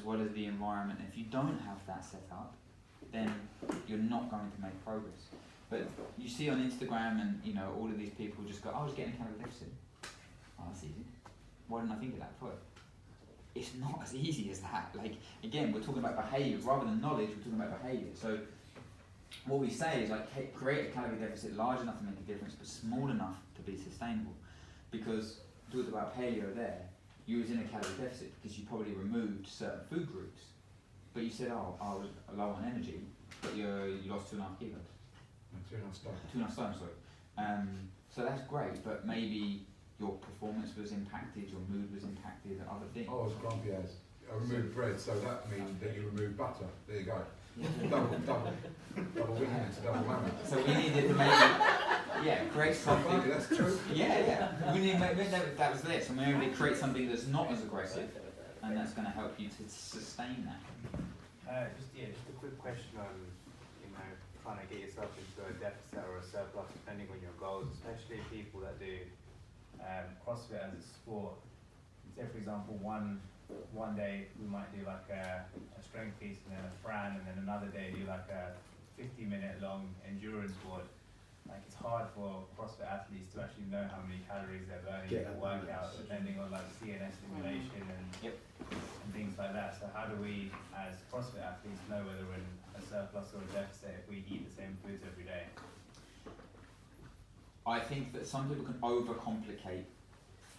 well as the environment. If you don't have that set up, then you're not going to make progress. But you see on Instagram and all of these people just go, I was getting a calorie deficit. Oh, that's easy. Why didn't I think of that before? It's not as easy as that. Like, again, we're talking about behaviour. Rather than knowledge, we're talking about behaviour. So what we say is like create a calorie deficit large enough to make a difference, but small enough to be sustainable. Because talked about paleo there, you was in a calorie deficit because you probably removed certain food groups. But you said, oh, I was low on energy, but you lost 2.5 kilos. 2.5 stone. 2.5 stone, sorry. So that's great, but maybe your performance was impacted, your mood was impacted, other things. Oh, I was grumpy as. I removed bread, so that means that you removed butter. There you go. Double winning into double whammy. So we needed to maybe, create something. Funny, that's true. Yeah. We need to make that was this, and we need to create something that's not as aggressive, and that's going to help you to sustain that. Just a quick question on, trying to get yourself into a deficit or a surplus, depending on your goals, especially people that do CrossFit as a sport. Say, for example, one day we might do like a strength piece and then a Fran, and then another day do like a 50-minute long endurance board. Like, it's hard for CrossFit athletes to actually know how many calories they're burning in a workout, depending on like CNS stimulation and things like that. So how do we, as CrossFit athletes, know whether we're in a surplus or a deficit if we eat the same foods every day? I think that some people can overcomplicate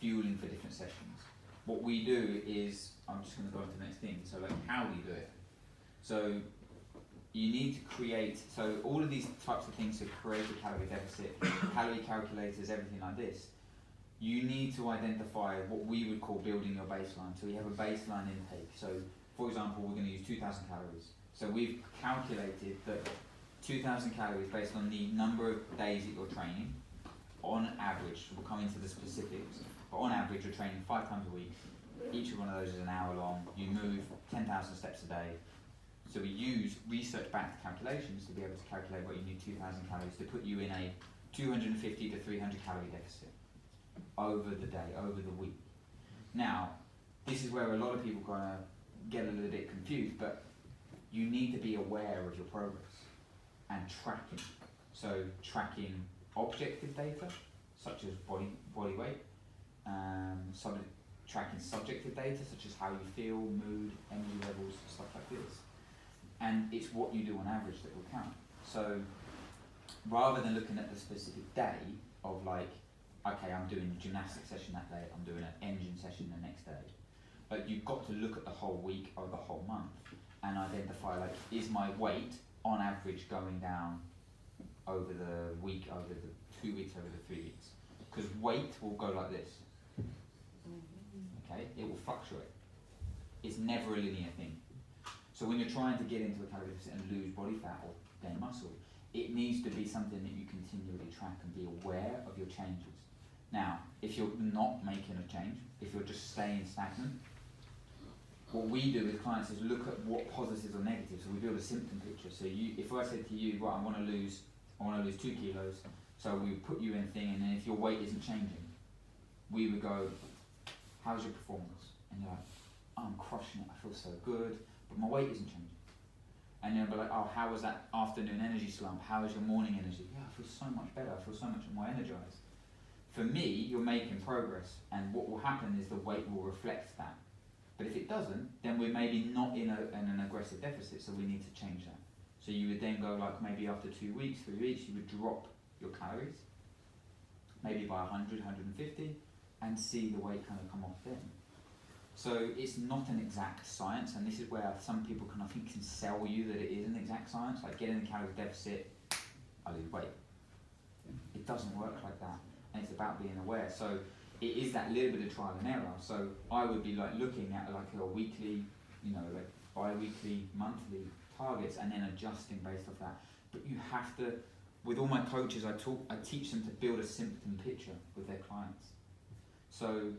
fueling for different sessions. What we do is, I'm just going to go on to the next thing, so like how we do it. So you need to create, so all of these types of things to create a calorie deficit, calorie calculators, everything like this, you need to identify what we would call building your baseline. So we have a baseline intake. So for example, we're going to use 2,000 calories. So we've calculated that 2,000 calories based on the number of days that you're training. On average, we'll come into the specifics, but on average you're training 5 times a week. Each one of those is an hour long. You move 10,000 steps a day. So we use research-backed calculations to be able to calculate what you need 2,000 calories to put you in a 250 to 300 calorie deficit over the day, over the week. Now, this is where a lot of people kind of get a little bit confused, but you need to be aware of your progress and tracking. So tracking objective data, such as body weight, tracking subjective data, such as how you feel, mood, energy levels, stuff like this. And it's what you do on average that will count. So rather than looking at the specific day of like, okay, I'm doing a gymnastic session that day, I'm doing an engine session the next day, but you've got to look at the whole week or the whole month and identify, like, is my weight on average going down over the week, over the 2 weeks, over the 3 weeks? Because weight will go like this. Okay, it will fluctuate. It's never a linear thing. So when you're trying to get into a calorie deficit and lose body fat or gain muscle, it needs to be something that you continually track and be aware of your changes. Now, if you're not making a change, if you're just staying stagnant, what we do with clients is look at what positives or negatives. So we build a symptom picture. So if I said to you, right, I want to lose 2 kilos, so we would put you in a thing, and then if your weight isn't changing, we would go, how's your performance? And you're like, I'm crushing it, I feel so good, but my weight isn't changing. And then we're like, oh, how was that afternoon energy slump? How is your morning energy? Yeah, I feel so much better, I feel so much more energized. For me, you're making progress, and what will happen is the weight will reflect that. But if it doesn't, then we're maybe not in an aggressive deficit, so we need to change that. So you would then go, like, maybe after 2 weeks, 3 weeks, you would drop your calories, maybe by 100, 150, and see the weight kind of come off then. So it's not an exact science, and this is where some people can, I think, can sell you that it is an exact science, like get in a calorie deficit, I lose weight. It doesn't work like that, and it's about being aware. So it is that little bit of trial and error. So I would be like looking at like a weekly, like bi-weekly, monthly targets, and then adjusting based off that. But you have to, with all my coaches, I teach them to build a symptom picture with their clients. So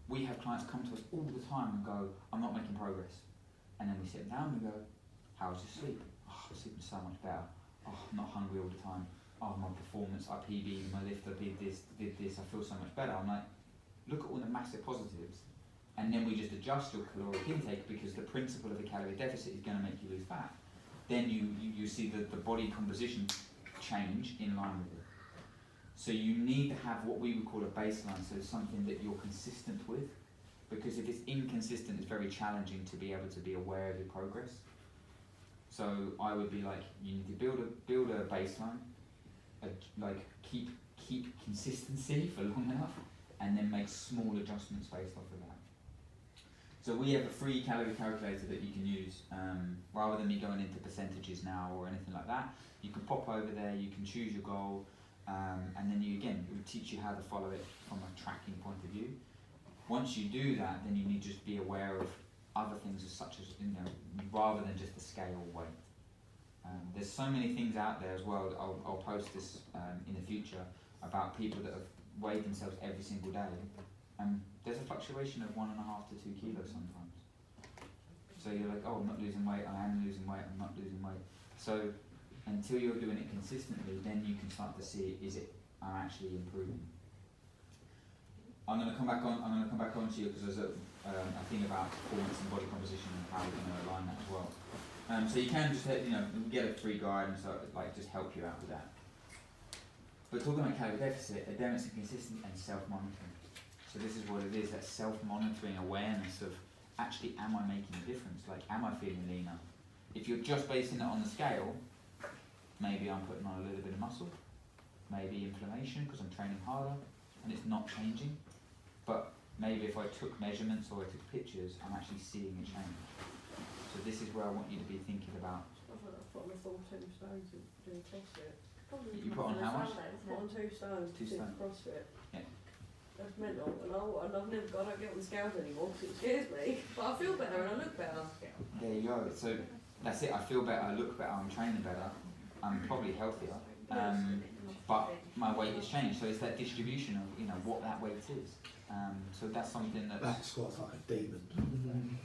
we have clients come to us all the time and go, I'm not making progress. And then we sit down and we go, how's your sleep? Oh, I'm sleeping so much better. Oh, I'm not hungry all the time. Oh, my performance, I PB'd, my lift, I did this, I feel so much better. I'm like, look at all the massive positives. and then we just adjust your caloric intake because the principle of a calorie deficit is going to make you lose fat, then you see the body composition change in line with it. So you need to have what we would call a baseline, so something that you're consistent with, because if it's inconsistent, it's very challenging to be able to be aware of your progress. So I would be like, you need to build a baseline, like keep consistency for long enough, and then make small adjustments based off of that. So we have a free calorie calculator that you can use, rather than me going into percentages now or anything like that. You can pop over there, you can choose your goal, and then we teach you how to follow it from a tracking point of view. Once you do that, then you need to just be aware of other things such as, rather than just the scale weight. There's so many things out there as well. I'll post this in the future about people that have weighed themselves every single day, and there's a fluctuation of 1.5 to 2 kilos sometimes. So you're like, oh, I'm not losing weight, I am losing weight, I'm not losing weight. So until you're doing it consistently, then you can start to see, I'm actually improving. I'm going to come back on to you because there's a thing about performance and body composition and how we're going to align that as well. So you can just get a free guide and so just help you out with that. But talking about calorie deficit, adherence and consistent and self-monitoring. So this is what it is, that self-monitoring awareness of actually, am I making a difference? Like, am I feeling leaner? If you're just basing it on the scale, maybe I'm putting on a little bit of muscle, maybe inflammation because I'm training harder and it's not changing. But maybe if I took measurements or I took pictures, I'm actually seeing a change. So this is where I want you to be thinking about. I thought I put on the full 2 stones to do CrossFit. You put on how much? I put on 2 stones to 2 do stone. CrossFit. Yeah. That's mental, and I don't get on the scales anymore because it scares me. But I feel better and I look better. There you go. So that's it. I feel better, I look better, I'm training better, I'm probably healthier. But my weight has changed. So it's that distribution of what that weight is. So that's something that. That squat's like a demon.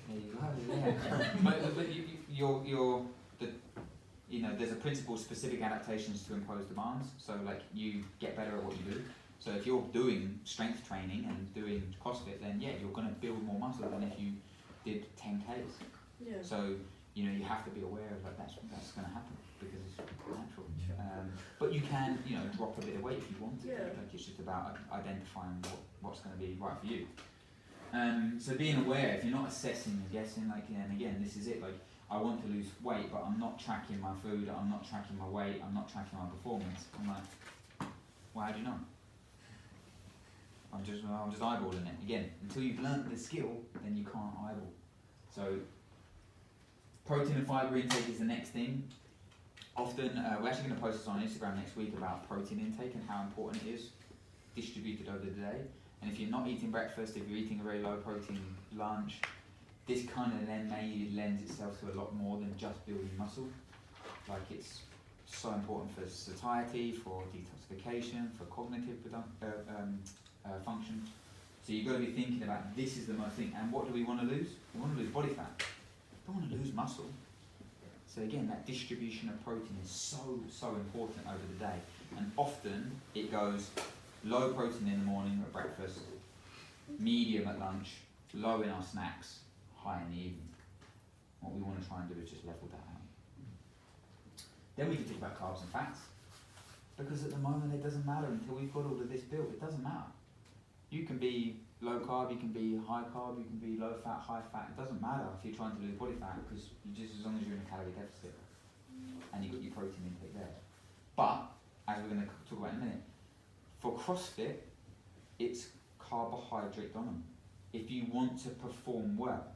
There you go. Yeah. but there's a principle specific adaptations to impose demands. So like you get better at what you do. So if you're doing strength training and doing CrossFit, then yeah, you're going to build more muscle than if you did 10Ks. Yeah. So you have to be aware of that's going to happen because it's natural. But you can drop a bit of weight if you want to. Yeah. Like it's just about identifying what's going to be right for you. So being aware, if you're not assessing and guessing, and again, this is it. Like I want to lose weight, but I'm not tracking my food. I'm not tracking my weight. I'm not tracking my performance. I'm like, well, how do you know? I'm just eyeballing it. Again, until you've learnt the skill, then you can't eyeball. So protein and fibre intake is the next thing. Often, we're actually going to post this on Instagram next week about protein intake and how important it is distributed over the day. And if you're not eating breakfast, if you're eating a very low protein lunch, this kind of then maybe lends itself to a lot more than just building muscle. Like it's so important for satiety, for detoxification, for cognitive function. So you've got to be thinking about this is the most thing. And what do we want to lose? We want to lose body fat. We don't want to lose muscle. So again, that distribution of protein is so important over the day. And often it goes low protein in the morning at breakfast, medium at lunch, low in our snacks, high in the evening. What we want to try and do is just level that out. Then we can talk about carbs and fats. Because at the moment it doesn't matter until we've got all of this built. It doesn't matter. You can be low carb, you can be high carb, you can be low fat, high fat. It doesn't matter if you're trying to lose body fat because just as long as you're in a calorie deficit and you've got your protein intake there. But, as we're going to talk about in a minute, for CrossFit, it's carbohydrate dominant. If you want to perform well,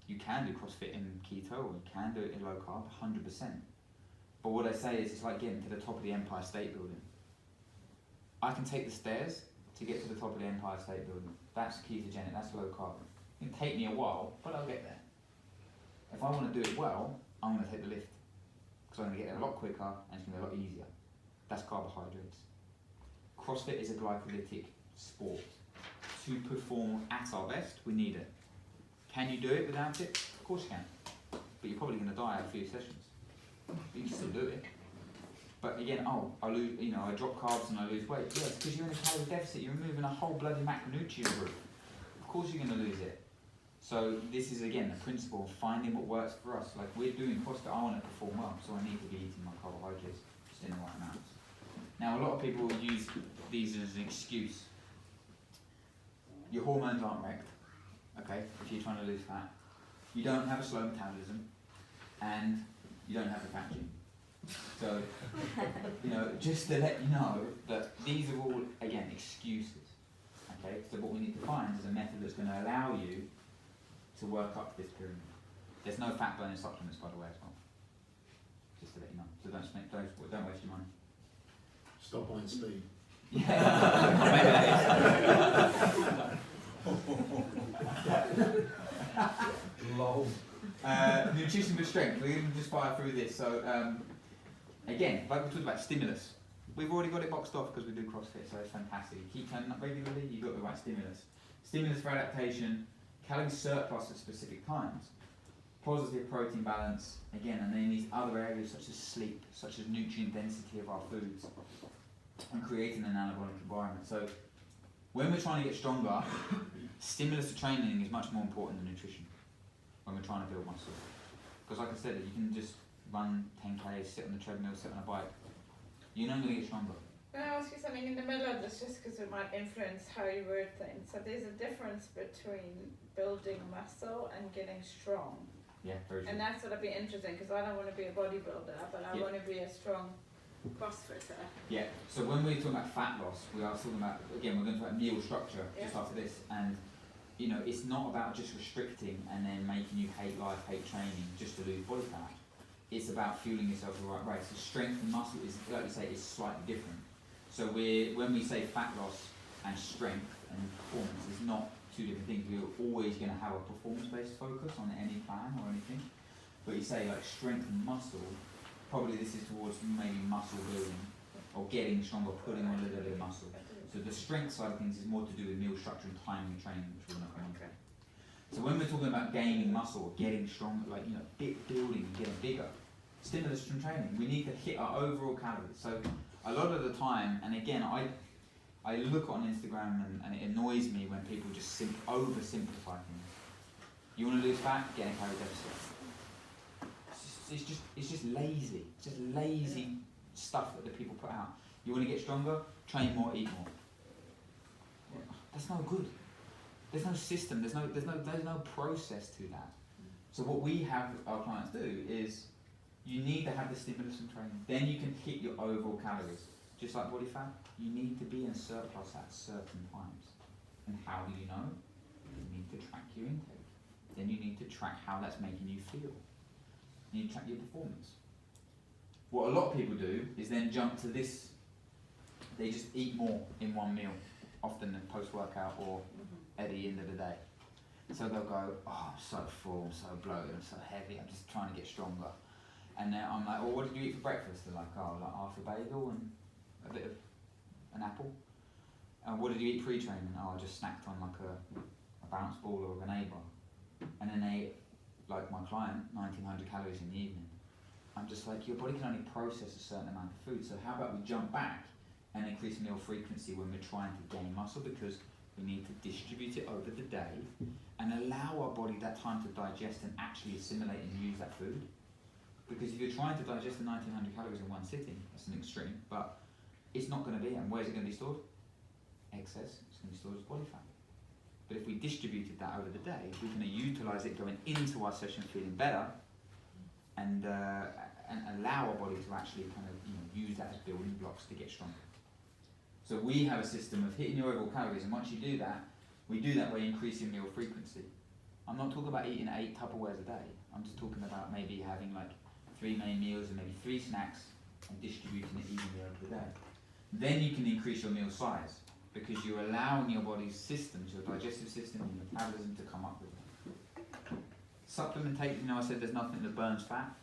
you can do CrossFit in keto or you can do it in low carb, 100%. But what I say is it's like getting to the top of the Empire State Building. I can take the stairs to get to the top of the Empire State Building. That's ketogenic, that's low carb. It can take me a while, but I'll get there. If I want to do it well, I'm going to take the lift. Because I'm going to get there a lot quicker and it's going to be a lot easier. That's carbohydrates. CrossFit is a glycolytic sport. To perform at our best, we need it. Can you do it without it? Of course you can. But you're probably going to die after a few sessions. But you can still do it. But again, I lose, I drop carbs and I lose weight. Yeah, it's because you're in a calorie deficit. You're removing a whole bloody macronutrient group. of course you're going to lose it. So this is again the principle of finding what works for us. Like we're doing CrossFit, I want to perform well, so I need to be eating my carbohydrates just in the right amounts. Now a lot of people use these as an excuse. Your hormones aren't wrecked, okay, if you're trying to lose fat. You don't have a slow metabolism, and you don't have a fat gene. So, you know, just to let you know that these are all, again, excuses, okay? So what we need to find is a method that's going to allow you to work up this pyramid. There's no fat burning supplements, by the way, as well. Just to let you know. So don't waste your money. Stop buying speed. Lol. Nutrition with strength. We're going to just fire through this. So, again, like we talked about stimulus. We've already got it boxed off because we do CrossFit, so it's fantastic. You keep turning up regularly, you've got the right stimulus. Stimulus for adaptation, calorie surplus at specific times, positive protein balance, again, and then these other areas such as sleep, such as nutrient density of our foods, and creating an anabolic environment. So when we're trying to get stronger, stimulus to training is much more important than nutrition when we're trying to build muscle. Because like I said, you can just run 10K, sit on the treadmill, sit on a bike. You're not going to get stronger. Can I ask you something in the middle of this, just because it might influence how you word things? So there's a difference between building muscle and getting strong. Yeah, very true. And that's going to be interesting, because I don't want to be a bodybuilder, but I want to be a strong CrossFitter. Yeah, so when we're talking about fat loss, we are talking about, again, we're going to talk about meal structure just after this, and you know, it's not about just restricting and then making you hate life, hate training just to lose body fat. It's about fueling yourself the right way. So strength and muscle is, like you say, is slightly different. So when we say fat loss and strength and performance is not two different things. We're always going to have a performance-based focus on any plan or anything. But you say like strength and muscle, probably this is towards maybe muscle building or getting stronger, putting on a little bit of muscle. So the strength side of things is more to do with meal structure and timing of training, which we're not going to. So when we're talking about gaining muscle or getting stronger, like, you know, building and getting bigger, stimulus from training, we need to hit our overall calories. So a lot of the time, and again, I look on Instagram and it annoys me when people just oversimplify things. You want to lose fat? Get a calorie deficit. It's just lazy. It's just lazy stuff that the people put out. You want to get stronger? Train more, eat more. That's no good. There's no system. There's no process to that. So what we have our clients do is you need to have the stimulus from training. Then you can hit your overall calories. Just like body fat, you need to be in surplus at certain times. And how do you know? You need to track your intake. Then you need to track how that's making you feel. You need to track your performance. What a lot of people do is then jump to this. They just eat more in one meal, often post-workout or at the end of the day. So they'll go, oh, I'm so full, I'm so bloated, I'm so heavy, I'm just trying to get stronger. And then I'm like, well, what did you eat for breakfast? They're like, oh, like half a bagel and a bit of an apple. And what did you eat pre-training? Oh, I just snacked on like a bounce ball or a grenade bar. And then they ate, like my client, 1900 calories in the evening. I'm just like, your body can only process a certain amount of food, so how about we jump back and increase meal frequency when we're trying to gain muscle, because we need to distribute it over the day and allow our body that time to digest and actually assimilate and use that food. Because if you're trying to digest the 1900 calories in one sitting, that's an extreme, but it's not going to be. And where's it going to be stored? Excess. It's going to be stored as body fat. But if we distributed that over the day, we're going to utilise it going into our session feeling better, and allow our body to actually kind of, you know, use that as building blocks to get stronger. So we have a system of hitting your overall calories, and once you do that, we do that by increasing meal frequency. I'm not talking about eating 8 Tupperwares a day. I'm just talking about maybe having like 3 main meals and maybe 3 snacks and distributing it evenly over the day. Then you can increase your meal size because you're allowing your body's systems, your digestive system and your metabolism to come up with it. Supplementation, you know, I said there's nothing that burns fat.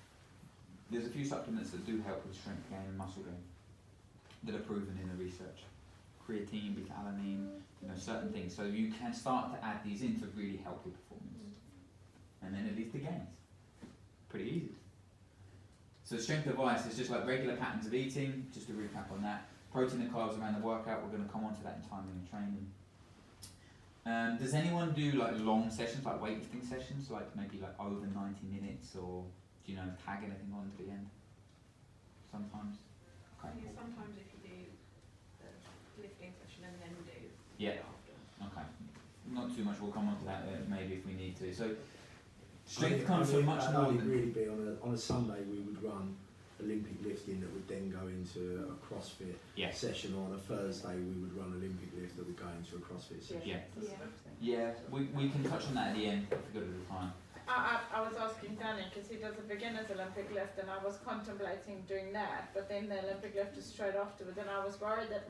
There's a few supplements that do help with strength gain and muscle gain that are proven in the research. Creatine, beta-alanine, you know, certain things. So you can start to add these in to really help your performance. And then it leads to gains. Pretty easy. So strength advice is just like regular patterns of eating, just to recap on that. Protein and carbs around the workout, we're going to come on to that in timing and training. Does anyone do like long sessions, like weightlifting sessions, like maybe like over 90 minutes, or do you know tag anything on to the end? Sometimes. Okay. Yeah, sometimes if you do the lifting session and then do Yeah. after. Okay. Not too much. We'll come on to that maybe if we need to. So strength comes from much more It'd than. really be on a Sunday we would run Olympic lifting that would then go into a CrossFit Yes. session. Or on a Thursday we would run Olympic lift that would go into a CrossFit session. Yeah. That's the best thing. Yeah. We can touch on that at the end if we've got a little time. I was asking Danny because he does a beginner's Olympic lift, and I was contemplating doing that, but then the Olympic lift is straight afterwards, and I was worried that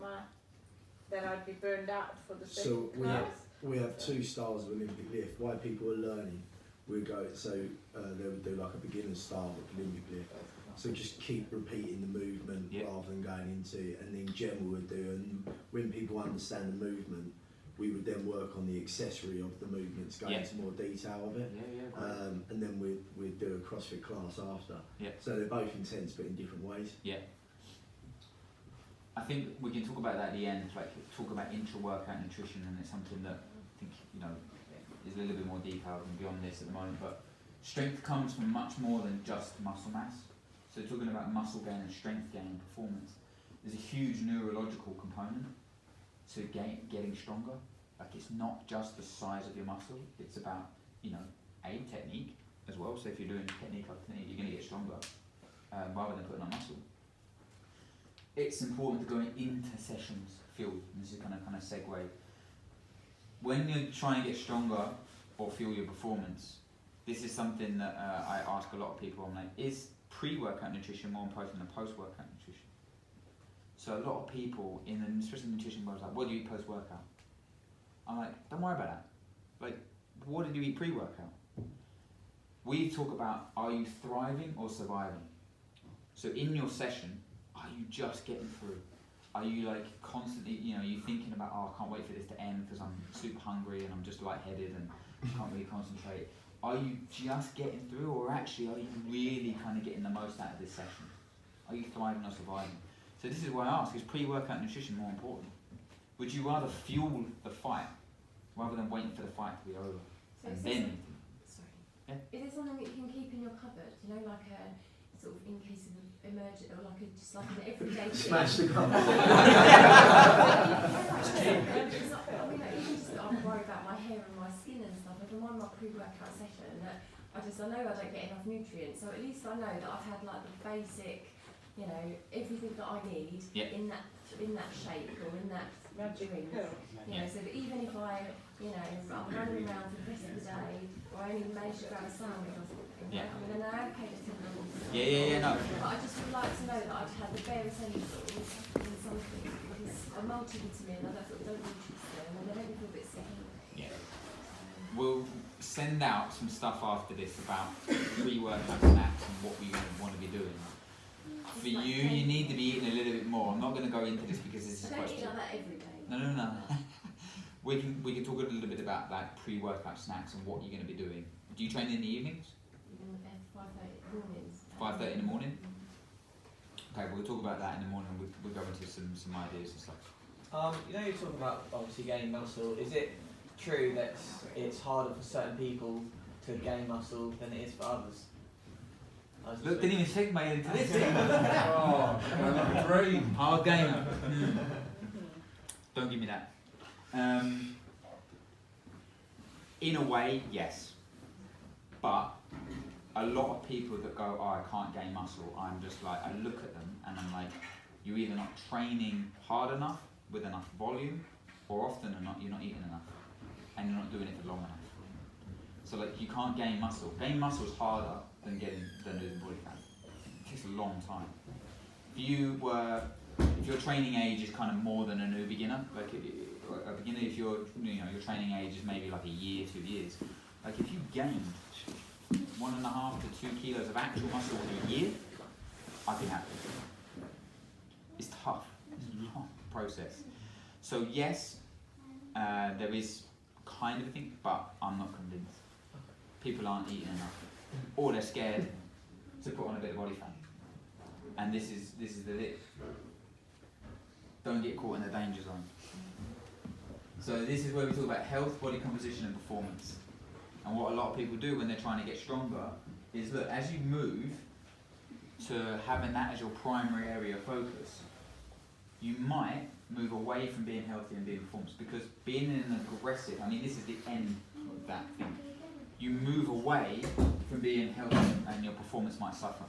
I'd be burned out for the So second we class. We have two styles of Olympic lift. Why people are learning, we go they would do like a beginner style of Olympic lift. So just keep repeating the movement Yeah. rather than going into it. And then Gemma would do, and when people understand the movement, we would then work on the accessory of the movements, go Yeah. into more detail of it. Yeah. And then we'd do a CrossFit class after. Yeah. So they're both intense but in different ways. Yeah. I think we can talk about that at the end, like talk about intra-workout nutrition, and it's something that I think, you know, is a little bit more detailed and beyond this at the moment, but strength comes from much more than just muscle mass. So talking about muscle gain and strength gain and performance, there's a huge neurological component to getting stronger. Like it's not just the size of your muscle, it's about, you know, technique as well. So if you're doing technique after technique, you're going to get stronger rather than putting on muscle. It's important to go into sessions field, and this is kind of segue. When you're trying to get stronger or fuel your performance, this is something that I ask a lot of people. I'm like, is pre-workout nutrition more important than post-workout nutrition? So a lot of people, especially in the nutrition world, like, what do you eat post-workout? I'm like, don't worry about that. Like, what did you eat pre-workout? We talk about, are you thriving or surviving? So in your session, are you just getting through? Are you like constantly, you know, you thinking about, oh, I can't wait for this to end because I'm super hungry and I'm just lightheaded and can't really concentrate? Are you just getting through, or actually are you really kind of getting the most out of this session? Are you thriving or surviving? So this is why I ask, is pre-workout nutrition more important? Would you rather fuel the fight rather than waiting for the fight to be over? So And is then, sorry. Is it something that you can keep in your cupboard? You know, like a sort of in case of an emergency, or like just like an everyday thing? Smash the cupboard. I worry about my hair and my skin and stuff. If I'm on my pre-workout session, I know I don't get enough nutrients, so at least I know that I've had like the basic, you know, everything that I need in that shape or in that drink. You know, so that even if I'm running around for the rest of the day, or I only manage to grab a sandwich or something, I mean, I know okay to no. but I just would like to know that I've had the bare essentials in something, because a multivitamin, I don't nutrient them, and they make me feel a bit sick. Yeah. We'll send out some stuff after this about pre-workout snacks and what we want to be doing. For you, you need to be eating a little bit more. I'm not going to go into this because this is a Don't question. eat like that every day. No. We can talk a little bit about like pre-workout snacks and what you're going to be doing. Do you train in the evenings? 5:30 mornings. 5:30 in the morning? Okay, we'll talk about that in the morning. We'll go into some ideas and stuff. You know, you're talking about obviously gaining muscle. Is it true that it's harder for certain people to gain muscle than it is for others? Look, didn't even segue into this. Oh, like a dream. Hard gainer. Don't give me that. In a way, yes. But a lot of people that go, oh, I can't gain muscle, I'm just like, I look at them and I'm like, you're either not training hard enough with enough volume, or often you're not eating enough, and you're not doing it for long enough. So like, you can't gain muscle. Gain muscle is harder than losing body fat. It takes a long time. If your training age is kind of more than a new beginner, like a beginner, if your training age is maybe like a year, 2 years, like if you gained 1.5 to 2 kilos of actual muscle in a year, I'd be happy. It's tough. It's a long process. So yes, there is kind of a thing, but I'm not convinced. People aren't eating enough, or they're scared to put on a bit of body fat. And this is the it. Don't get caught in the danger zone. So this is where we talk about health, body composition and performance. And what a lot of people do when they're trying to get stronger is, look, as you move to having that as your primary area of focus, you might move away from being healthy and being performance, because being an aggressive, I mean this is the end of that thing. You move away from being healthy and your performance might suffer.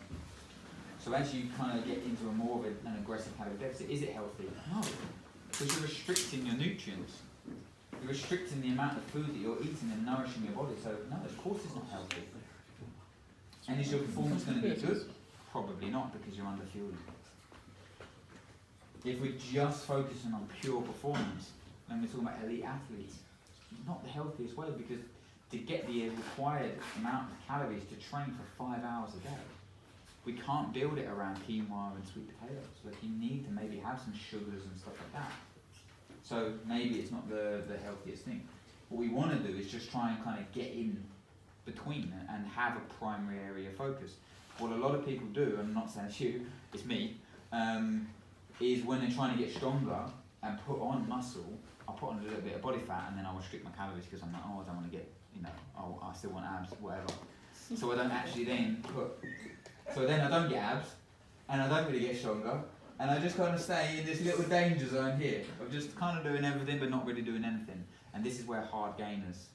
So as you kind of get into a more of an aggressive calorie deficit, is it healthy? No, because you're restricting your nutrients. You're restricting the amount of food that you're eating and nourishing your body. So no, of course it's not healthy. And is your performance going to be good? Probably not, because you're under fueling. If we're just focusing on pure performance, and we're talking about elite athletes, it's not the healthiest way, because to get the required amount of calories to train for 5 hours a day, we can't build it around quinoa and sweet potatoes. Like, you need to maybe have some sugars and stuff like that. So maybe it's not the healthiest thing. What we want to do is just try and kind of get in between and have a primary area of focus. What a lot of people do, I'm not saying it's you, it's me, is when they're trying to get stronger and put on muscle, I'll put on a little bit of body fat and then I'll restrict my calories because I'm like, oh, I don't want to get, oh, I still want abs, whatever. So I don't actually then so then I don't get abs and I don't really get stronger, and I just kind of stay in this little danger zone here of just kind of doing everything but not really doing anything. And this is where hard gainers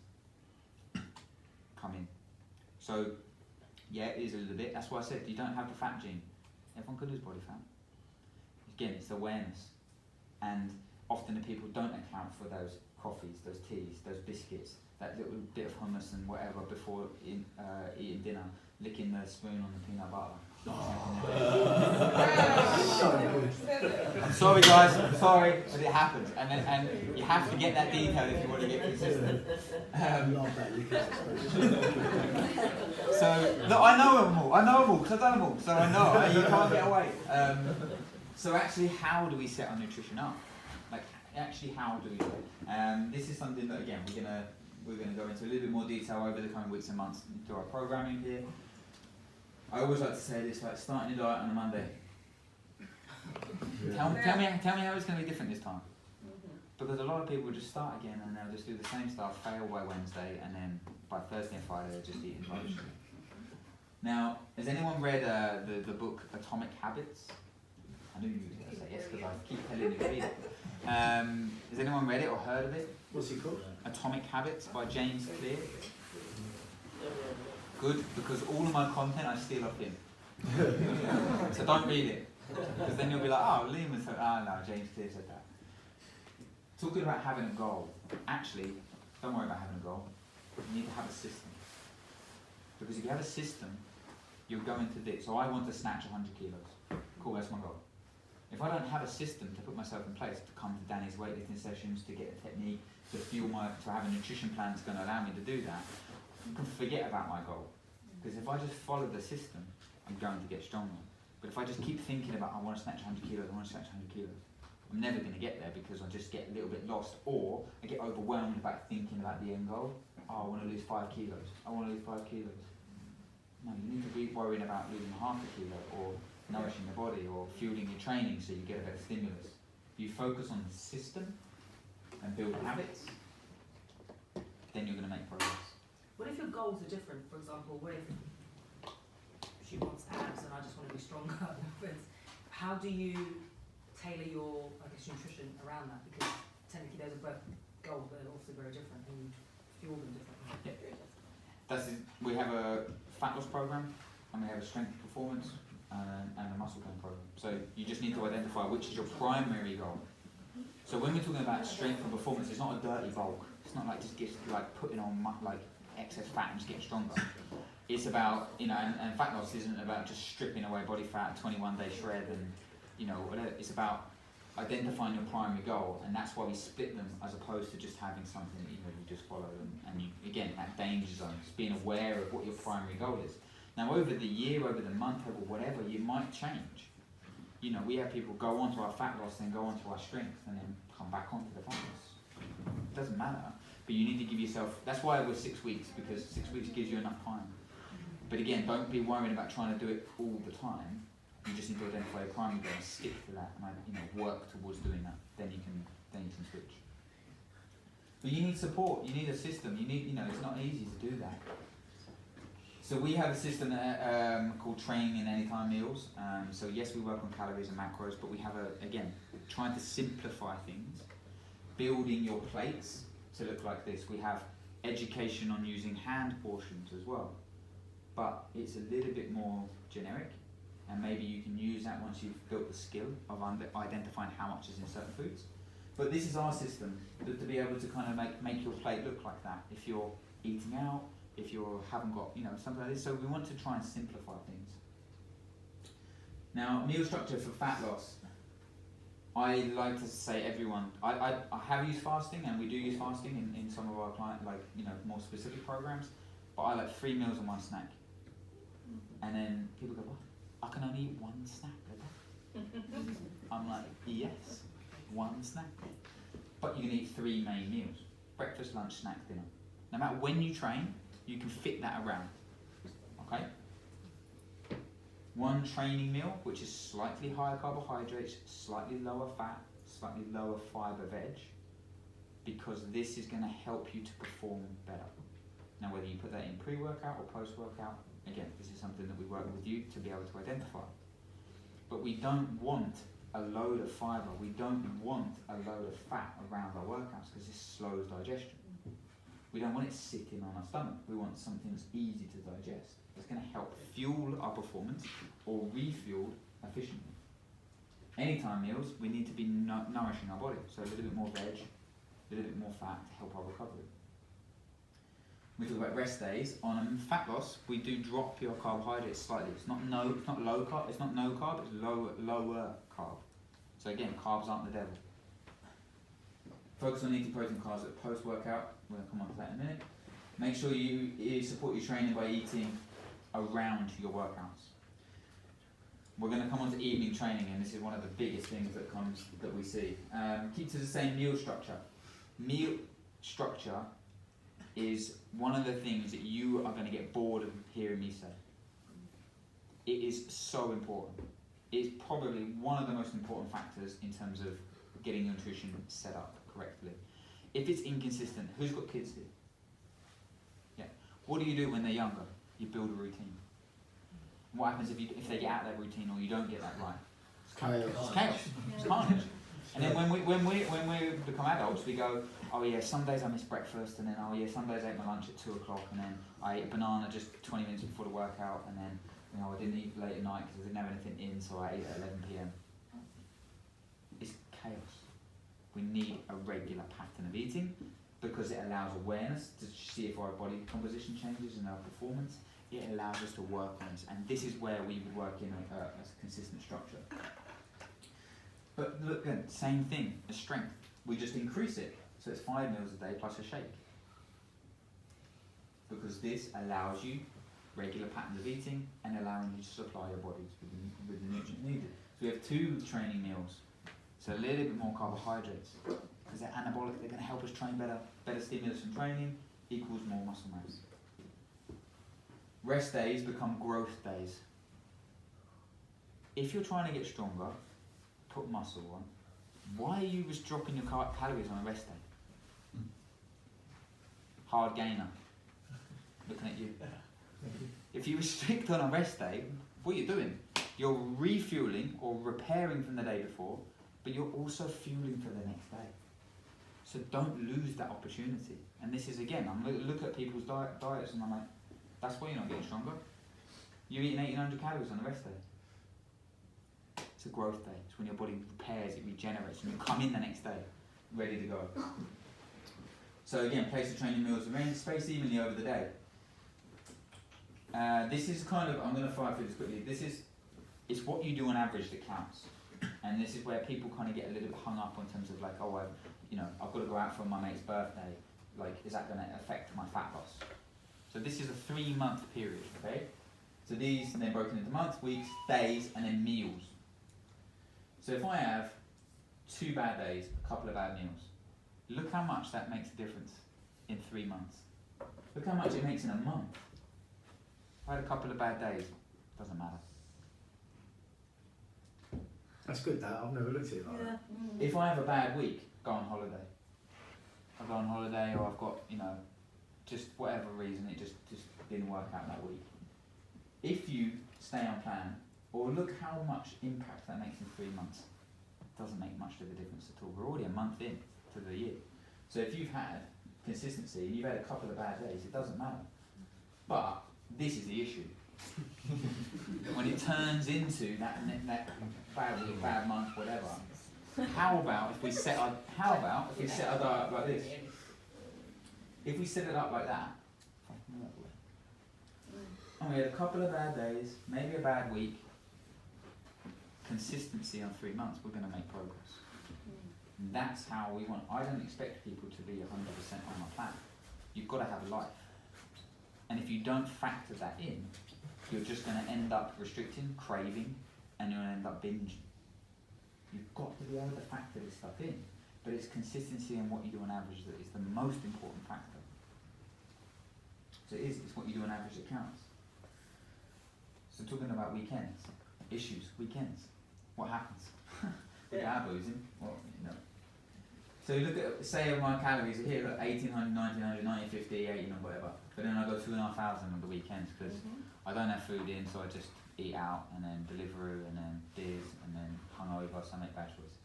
come in. So yeah, it is a little bit. That's why I said you don't have the fat gene. Everyone could lose body fat. Again, it's awareness. And often the people don't account for those coffees, those teas, those biscuits, that little bit of hummus and whatever before eating dinner, licking the spoon on the peanut butter. I'm sorry guys, I'm sorry, but it happens. And you have to get that detail if you want to get consistent. So, look, I know them all because I've done them all, so I know, you can't get away. So actually, how do we set our nutrition up? Like, actually, how do we do it? This is something that, again, we're gonna go into a little bit more detail over the coming weeks and months through our programming here. I always like to say this, like starting your diet on a Monday. Tell me how it's going to be different this time. Because a lot of people just start again and they'll just do the same stuff, fail by Wednesday, and then by Thursday and Friday they're just eating rubbish. Now, has anyone read the book Atomic Habits? I knew you were going to say yes because I keep telling you to read it. Has anyone read it or heard of it? What's it called? Atomic Habits by James Clear. Good, because all of my content I steal off him. So don't read it. Because then you'll be like, oh, Leom said, no, James Clear said that. Talking about having a goal. Actually, don't worry about having a goal. You need to have a system. Because if you have a system, you'll go into this. So I want to snatch 100 kilos. Cool, that's my goal. If I don't have a system to put myself in place, to come to Danny's weightlifting sessions, to get a technique, to have a nutrition plan that's going to allow me to do that, you can forget about my goal. Because if I just follow the system, I'm going to get stronger. But if I just keep thinking about, I want to snatch 100 kilos, I want to snatch 100 kilos, I'm never going to get there because I just get a little bit lost, or I get overwhelmed about thinking about the end goal. Oh, I want to lose 5 kilos. I want to lose 5 kilos. No, you need to be worrying about losing half a kilo, or nourishing your body, or fueling your training so you get a better stimulus. If you focus on the system and build habits, then you're going to make progress. What if your goals are different? For example, what if she wants abs and I just want to be stronger? How do you tailor your, nutrition around that? Because technically those are both goals, but they're also very different, and you fuel them differently. Yeah. We have a fat loss program, and we have a strength performance, and a muscle gain program. So you just need to identify which is your primary goal. So when we're talking about strength and performance, it's not a dirty bulk. It's not like just putting on excess fat and just getting stronger. It's about, and fat loss isn't about just stripping away body fat, 21-day shred, and whatever. It's about identifying your primary goal, and that's why we split them, as opposed to just having something that you just follow. And you, again, that danger zone, just being aware of what your primary goal is. Now, over the year, over the month, over whatever, you might change. We have people go on to our fat loss, then go on to our strength, and then come back onto the fat loss. It doesn't matter. But you need to give yourself, that's why we're 6 weeks, because 6 weeks gives you enough time. But again, don't be worrying about trying to do it all the time. You just need to identify your primary goal and stick to that, and work towards doing that. Then you can switch. But you need support, you need a system, it's not easy to do that. So we have a system called training in anytime meals. So yes, we work on calories and macros, but we have trying to simplify things, building your plates to look like this. We have education on using hand portions as well, but it's a little bit more generic, and maybe you can use that once you've built the skill of identifying how much is in certain foods. But this is our system, to be able to kind of make your plate look like that. If you're eating out, if you haven't got, something like this. So we want to try and simplify things. Now, meal structure for fat loss. I like to say everyone, I have used fasting, and we do use fasting in some of our client, more specific programs, but I like 3 meals and 1 snack. And then people go, what? I can only eat 1 snack a day? I'm like, yes, 1 snack. But you can eat 3 main meals: breakfast, lunch, snack, dinner. No matter when you train, you can fit that around, okay? 1 training meal, which is slightly higher carbohydrates, slightly lower fat, slightly lower fibre veg, because this is going to help you to perform better. Now, whether you put that in pre-workout or post-workout, again, this is something that we work with you to be able to identify. But we don't want a load of fibre, we don't want a load of fat around our workouts, because this slows digestion. We don't want it sitting on our stomach. We want something that's easy to digest. It's going to help fuel our performance or refuel efficiently. Anytime meals, we need to be nourishing our body. So a little bit more veg, a little bit more fat to help our recovery. We talk about rest days. On fat loss, we do drop your carbohydrates slightly. It's not low carb. It's not no carb. It's lower carb. So again, carbs aren't the devil. Focus on eating protein carbs at post-workout. We'll come on to that in a minute. Make sure you support your training by eating around your workouts. We're going to come on to evening training, and this is one of the biggest things that we see. Keep to the same meal structure. Meal structure is one of the things that you are going to get bored of hearing me say. It is so important. It's probably one of the most important factors in terms of getting your nutrition set up correctly. If it's inconsistent, who's got kids here? Yeah. What do you do when they're younger? You build a routine. What happens if they get out of that routine or you don't get that right? It's chaos. It's chaos. It's carnage. And then when we become adults, we go, oh yeah, some days I miss breakfast, and then oh yeah, some days I ate my lunch at 2 o'clock, and then I ate a banana just 20 minutes before the workout, and then I didn't eat late at night because I didn't have anything in, so I ate at 11 p.m. It's chaos. We need a regular pattern of eating because it allows awareness to see if our body composition changes and our performance. It allows us to work on this, and this is where we would work in a consistent structure. But look, again, same thing, the strength. We just increase it, so it's 5 meals a day plus a shake. Because this allows you regular patterns of eating and allowing you to supply your bodies with the nutrients needed. So we have 2 training meals, so a little bit more carbohydrates, because they're anabolic, they're going to help us train better. Better stimulus from training equals more muscle mass. Rest days become growth days. If you're trying to get stronger, put muscle on, why are you just dropping your calories on a rest day? Hard gainer. Looking at you. If you restrict on a rest day, what are you doing? You're refueling or repairing from the day before, but you're also fueling for the next day. So don't lose that opportunity. And this is, again, I'm looking at people's diets and I'm like, that's why you're not getting stronger. You're eating 1,800 calories on a rest day. It's a growth day. It's when your body repairs, it regenerates, and you come in the next day ready to go. So again, place the training meals around, space evenly over the day. This is kind of, I'm going to fire through this quickly. It's what you do on average that counts. And this is where people kind of get a little bit hung up in terms of like, oh, I've got to go out for my mate's birthday. Like, is that going to affect my fat loss? So this is a 3-month period, okay? So these, and they're broken into months, weeks, days, and then meals. So if I have 2 bad days, a couple of bad meals, look how much that makes a difference in 3 months. Look how much it makes in a month. If I had a couple of bad days, doesn't matter. That's good, that. I've never looked at it like that. If I have a bad week, go on holiday. I go on holiday, or I've got, you know, just whatever reason, it just didn't work out that week. If you stay on plan, or look how much impact that makes in 3 months, it doesn't make much of a difference at all. We're already a month in to the year. So if you've had consistency, and you've had a couple of bad days, it doesn't matter. But this is the issue. When it turns into that bad week, bad month, whatever, how about if we set our diet up like this? If we set it up like that, and we had a couple of bad days, maybe a bad week, consistency on 3 months, we're going to make progress. That's how we want. I don't expect people to be 100% on my plan. You've got to have a life. And if you don't factor that in, you're just going to end up restricting, craving, and you're going to end up binging. You've got to be able to factor this stuff in. But it's consistency and what you do on average that is the most important factor. So it's what you do on average that counts. So talking about weekends, issues, weekends, what happens? With our boozing, well, you know. So you look at, say my calories are here, look, 1800, 1900, 1950, 18 or whatever. But then I go 2,500 on the weekends because I don't have food in, so I just eat out and then Deliveroo and then beers and then hungover, so I make bad choices.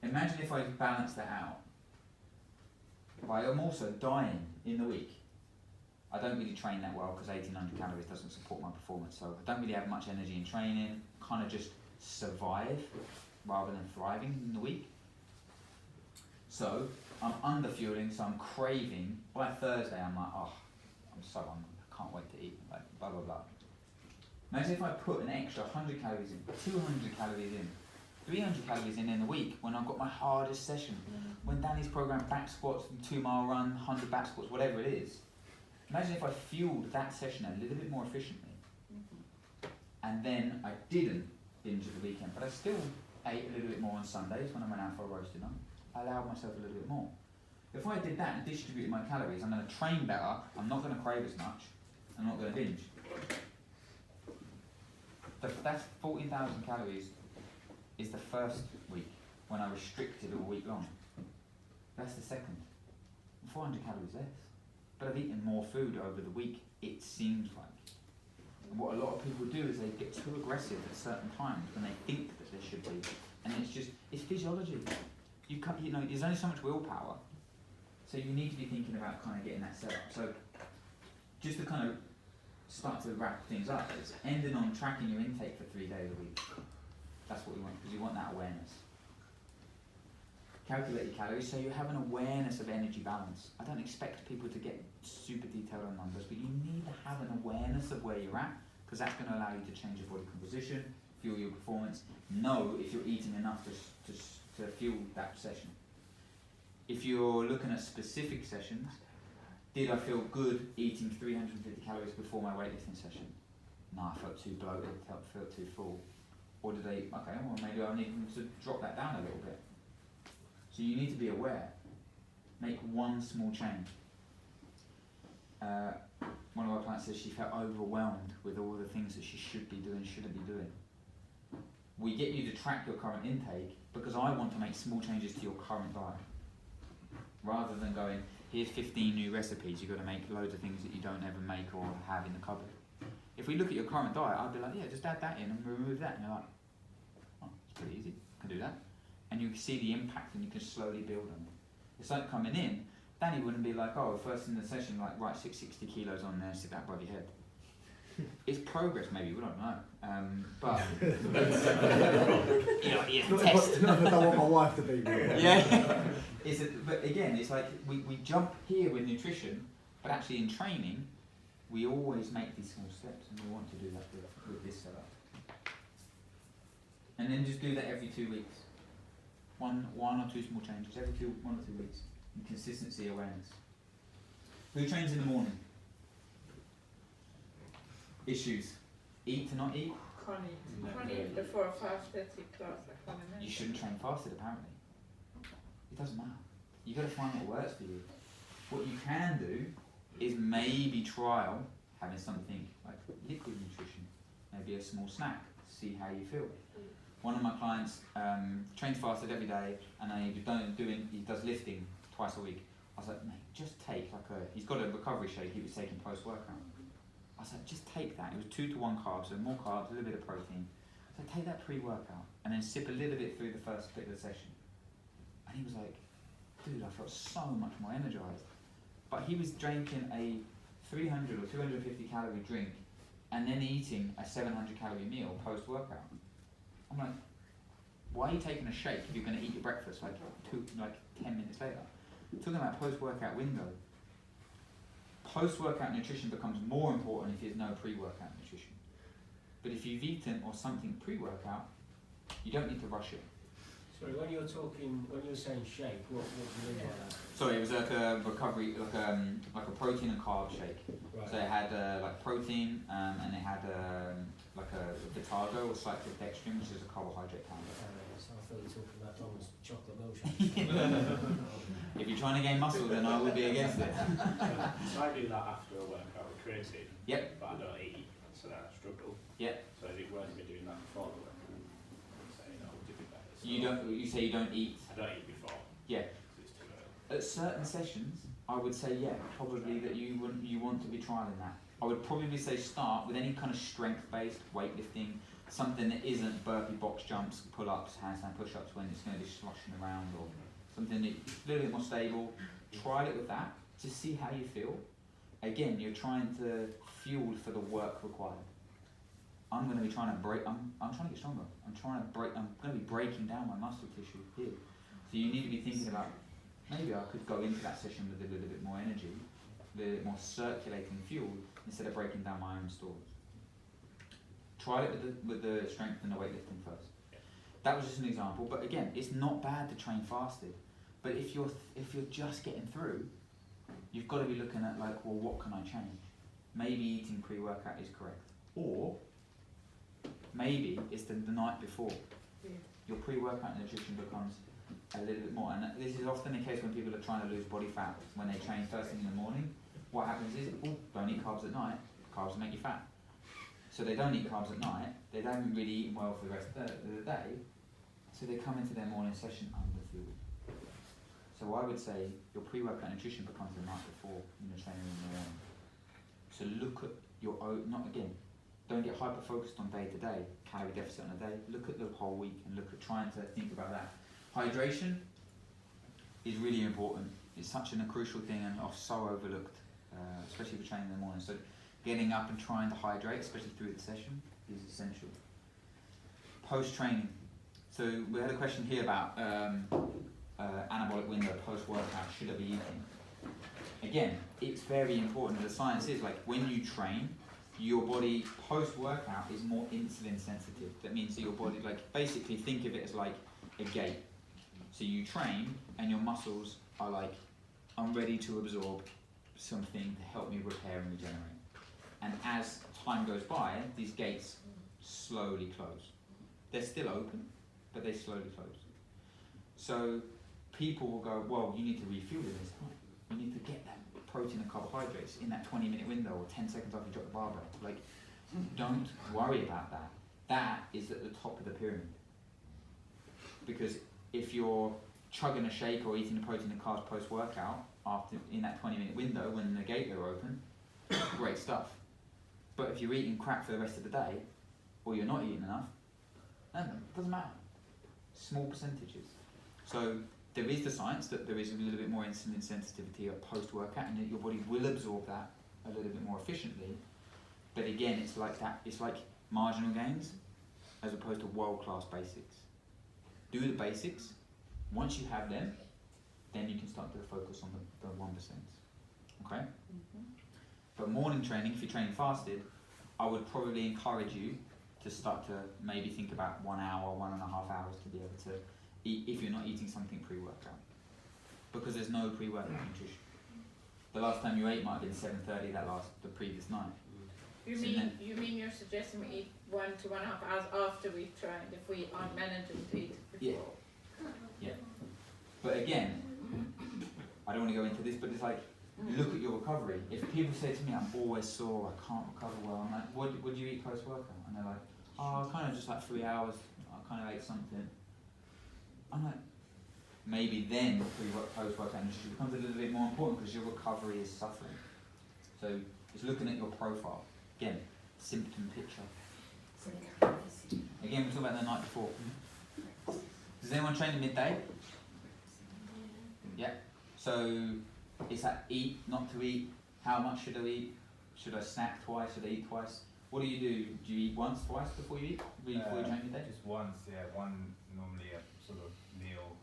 Imagine if I balance that out. But I'm also dying in the week. I don't really train that well because 1800 calories doesn't support my performance, so I don't really have much energy in training, kind of just survive rather than thriving in the week. So I'm under fueling, so I'm craving. By Thursday I'm like, oh, I'm so hungry, I can't wait to eat, like blah blah blah. Imagine if I put an extra 100 calories in, 200 calories in, 300 calories in a week when I've got my hardest session. When Danny's programmed back squats, 2 mile run, 100 back squats, whatever it is. Imagine if I fueled that session a little bit more efficiently. And then I didn't binge at the weekend, but I still ate a little bit more on Sundays when I went out for a roast dinner. I allowed myself a little bit more. If I did that and distributed my calories, I'm going to train better, I'm not going to crave as much, I'm not going to binge. That's 14,000 calories is the first week when I restricted all week long. That's the second. 400 calories less. But I've eaten more food over the week, it seems like. And what a lot of people do is they get too aggressive at certain times when they think that they should be. And it's physiology. You know, there's only so much willpower. So you need to be thinking about kind of getting that set up. So just to kind of start to wrap things up, it's ending on tracking your intake for 3 days a week. That's what we want, because you want that awareness. Calculate your calories so you have an awareness of energy balance. I don't expect people to get super detailed on numbers, but you need to have an awareness of where you're at, because that's going to allow you to change your body composition, fuel your performance, know if you're eating enough to fuel that session. If you're looking at specific sessions, did I feel good eating 350 calories before my weightlifting session? No, I felt too bloated, felt too full. Or did I, okay, well maybe I need to drop that down a little bit. So you need to be aware. Make one small change. One of our clients says she felt overwhelmed with all the things that she should be doing, shouldn't be doing. We get you to track your current intake because I want to make small changes to your current diet. Rather than going, here's 15 new recipes, you've got to make loads of things that you don't ever make or have in the cupboard. If we look at your current diet, I'd be like, yeah, just add that in and remove that. And you're like, oh, it's pretty easy, I can do that. And you can see the impact and you can slowly build on it. It's like coming in, Danny wouldn't be like, oh, first in the session, like, right, 660 kilos on there, stick that above your head. It's progress, maybe, we don't know. But, you know, yeah, test. Not that I want my wife to be with. Yeah. But again, it's like we jump here with nutrition, but actually in training, we always make these small steps, and we want to do that with this setup. And then just do that every 2 weeks. One or two small changes every 1 or 2 weeks. And consistency, awareness. Who trains in the morning? Issues. Eat to not eat? Can't eat before 5:30 class, I can't imagine. You shouldn't train fasted, apparently. It doesn't matter. You've got to find what works for you. What you can do is maybe trial having something like liquid nutrition, maybe a small snack, see how you feel. One of my clients trains fasted every day, and he does lifting twice a week. I was like, mate, just take like he's got a recovery shake he was taking post-workout. I was like, just take that. It was 2 to 1 carbs, so more carbs, a little bit of protein. So take that pre-workout and then sip a little bit through the first bit of the session. And he was like, dude, I felt so much more energized. But he was drinking a 300 or 250 calorie drink and then eating a 700 calorie meal post-workout. I'm like, why are you taking a shake if you're going to eat your breakfast like 10 minutes later? Talking about post-workout window. Post-workout nutrition becomes more important if there's no pre-workout nutrition. But if you've eaten or something pre-workout, you don't need to rush it. Sorry, when you're saying shake, what do you mean by that? Sorry, it was like a recovery, like a protein and carb shake. Right. So it had like protein, and it had like a Vitago or cyclodextrin, which is a carbohydrate powder. So I thought you were talking about Thomas chocolate milkshake. If you're trying to gain muscle, then I would be against it. So I do that after a workout with creatine. Yep. But I don't eat, so then I struggle. Yep. So is it worth me doing that before the workout? You say you don't eat? I don't eat before. Yeah. It's too early. At certain sessions, I would say probably that you want to be trialing that. I would probably say start with any kind of strength-based weightlifting, something that isn't burpee box jumps, pull-ups, handstand push-ups when it's going to be sloshing around, or something that's a little bit more stable. Trial it with that to see how you feel. Again, you're trying to fuel for the work required. I'm going to be trying to break. I'm trying to get stronger. I'm going to be breaking down my muscle tissue here. So you need to be thinking about, maybe I could go into that session with a little bit more energy, a little bit more circulating fuel, instead of breaking down my own stores. Try it with the strength and the weightlifting first. That was just an example, but again, it's not bad to train fasted. But if you're just getting through, you've got to be looking at like, well, what can I change? Maybe eating pre-workout is correct, or maybe it's the night before. Your pre-workout nutrition becomes a little bit more, and this is often the case when people are trying to lose body fat when they train first thing in the morning. What happens is, don't eat carbs at night. Carbs make you fat. So they don't eat carbs at night. They don't really eat well for the rest of the day. So they come into their morning session underfueled. So I would say your pre-workout nutrition becomes the night before in your training in the morning. So look at your own, don't get hyper-focused on day to day, calorie deficit on a day. Look at the whole week and look at trying to think about that. Hydration is really important. It's such a crucial thing and so overlooked, especially for training in the morning. So getting up and trying to hydrate, especially through the session, is essential. Post-training. So we had a question here about anabolic window post-workout. Should I be eating? Again, it's very important. The science is like when you train, your body post-workout is more insulin sensitive. That means that your body, like, basically think of it as like a gate. So you train and your muscles are like, I'm ready to absorb something to help me repair and regenerate. And as time goes by, these gates slowly close. They're still open, but they slowly close. So people will go, well, you need to refuel in this time. You need to get that protein and carbohydrates in that 20-minute window or 10 seconds after you drop the barbell. Like, don't worry about that. That is at the top of the pyramid. Because if you're chugging a shake or eating the protein and carbs post-workout after in that 20-minute window when the gates are open, great stuff. But if you're eating crap for the rest of the day, or you're not eating enough, then it doesn't matter. Small percentages. So there is the science that there is a little bit more insulin sensitivity at post-workout and that your body will absorb that a little bit more efficiently. But again, it's like that. It's like marginal gains as opposed to world-class basics. Do the basics. Once you have them, then you can start to focus on the 1%. Okay? Mm-hmm. But morning training, if you're training fasted, I would probably encourage you to start to maybe think about 1 hour, 1.5 hours to be able to eat if you're not eating something pre-workout. Because there's no pre-workout nutrition. The last time you ate might have been 7:30 the previous night. You mean you're suggesting we eat 1 to 1.5 hours after we've trained if we aren't managing to eat before? Yeah. But again, I don't want to go into this, but it's like, look at your recovery. If people say to me, I'm always sore, I can't recover well, I'm like, what do you eat post-workout? And they're like, oh, kind of just like 3 hours, I kind of ate something. I'm like, maybe then post-workout nutrition becomes a little bit more important because your recovery is suffering. So it's looking at your profile. Again, symptom picture. Again, we're talking about the night before. Does anyone train at midday? Yeah. So it's that eat, not to eat. How much should I eat? Should I snack twice? Should I eat twice? What do? Do you eat once, twice before you eat? Before you train midday? Just once, yeah. One normally a sort of meal,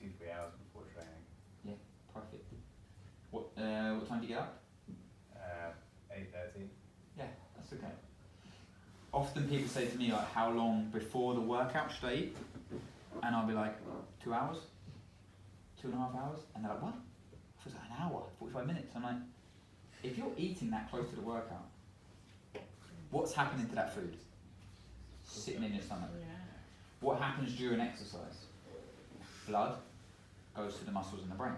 2-3 hours before training. Yeah, perfect. What time do you get up? 8:30. Yeah, that's okay. Often people say to me like, how long before the workout should I eat? And I'll be like, 2 hours, 2.5 hours, and they're like, what? I thought it was like an hour, 45 minutes. I'm like, if you're eating that close to the workout, what's happening to that food? Sitting in your stomach. What happens during exercise? Blood goes to the muscles in the brain.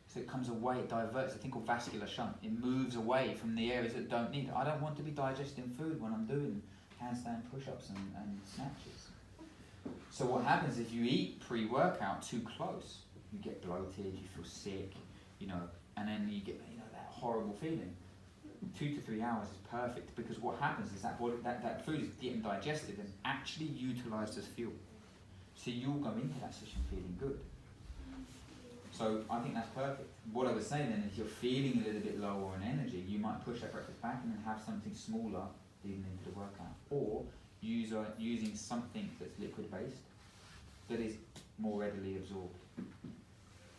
So it comes away, it diverts, a thing called vascular shunt. It moves away from the areas that don't need it. I don't want to be digesting food when I'm doing handstand push-ups and snatches. So what happens if you eat pre-workout too close? You get bloated, you feel sick, and then you get that horrible feeling. 2 to 3 hours is perfect because what happens is that food is getting digested and actually utilised as fuel. So you'll go into that session feeling good. So I think that's perfect. What I was saying then, if you're feeling a little bit lower on energy, you might push that breakfast back and then have something smaller leading into the workout. Or using something that's liquid-based that is more readily absorbed.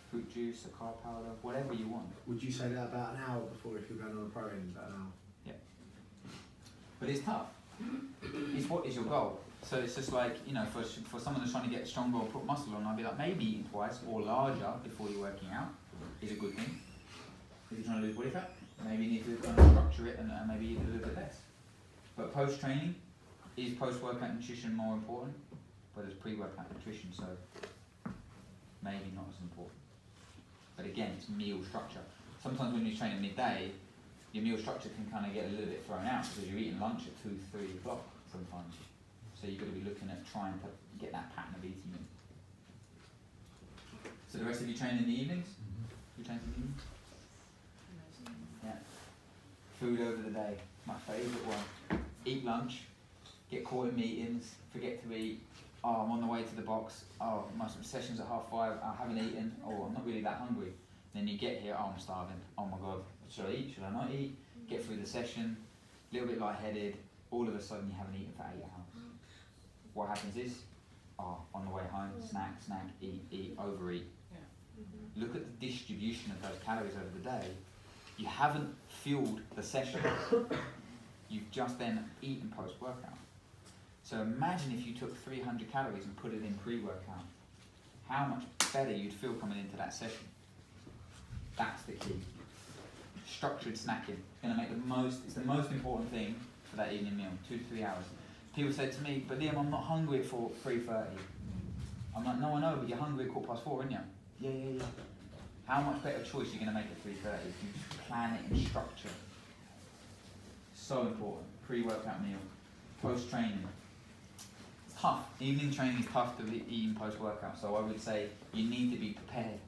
Fruit juice, a carb powder, whatever you want. Would you say that about an hour before if you're going on a protein, about an hour? Yeah. But it's tough. It's what is your goal? So it's just like, for someone that's trying to get stronger or put muscle on, I'd be like, maybe eating twice or larger before you're working out is a good thing. If you're trying to lose body fat, maybe you need to kind of structure it and maybe eat a little bit less. But post-training, is post-workout nutrition more important? Well, there's pre-workout nutrition, so maybe not as important. But again, it's meal structure. Sometimes when you train at midday, your meal structure can kind of get a little bit thrown out because you're eating lunch at 2, 3 o'clock sometimes. So you've got to be looking at trying to get that pattern of eating in. So the rest of you train in the evenings? You train in the evenings? Yeah. Food over the day, my favourite one. Eat lunch, get caught in meetings, forget to eat. Oh, I'm on the way to the box. Oh, my session's at 5:30. I haven't eaten. Oh, I'm not really that hungry. Then you get here. Oh, I'm starving. Oh my God. Should I eat? Should I not eat? Get through the session. A little bit lightheaded. All of a sudden, you haven't eaten for 8 hours. What happens is, on the way home, snack, eat, overeat. Look at the distribution of those calories over the day. You haven't fueled the session. You've just then eaten post-workout. So imagine if you took 300 calories and put it in pre-workout. How much better you'd feel coming into that session. That's the key. Structured snacking. It's the most important thing for that evening meal, 2 to 3 hours. People said to me, but Liam, I'm not hungry at 3:30. I'm like, no, I know, but you're hungry at 4:15, aren't you? Yeah. How much better choice are you going to make at 3:30 if you plan it in structure? So important. Pre-workout meal, post-training. It's tough. Evening training is tough to eat in post-workout, so I would say you need to be prepared.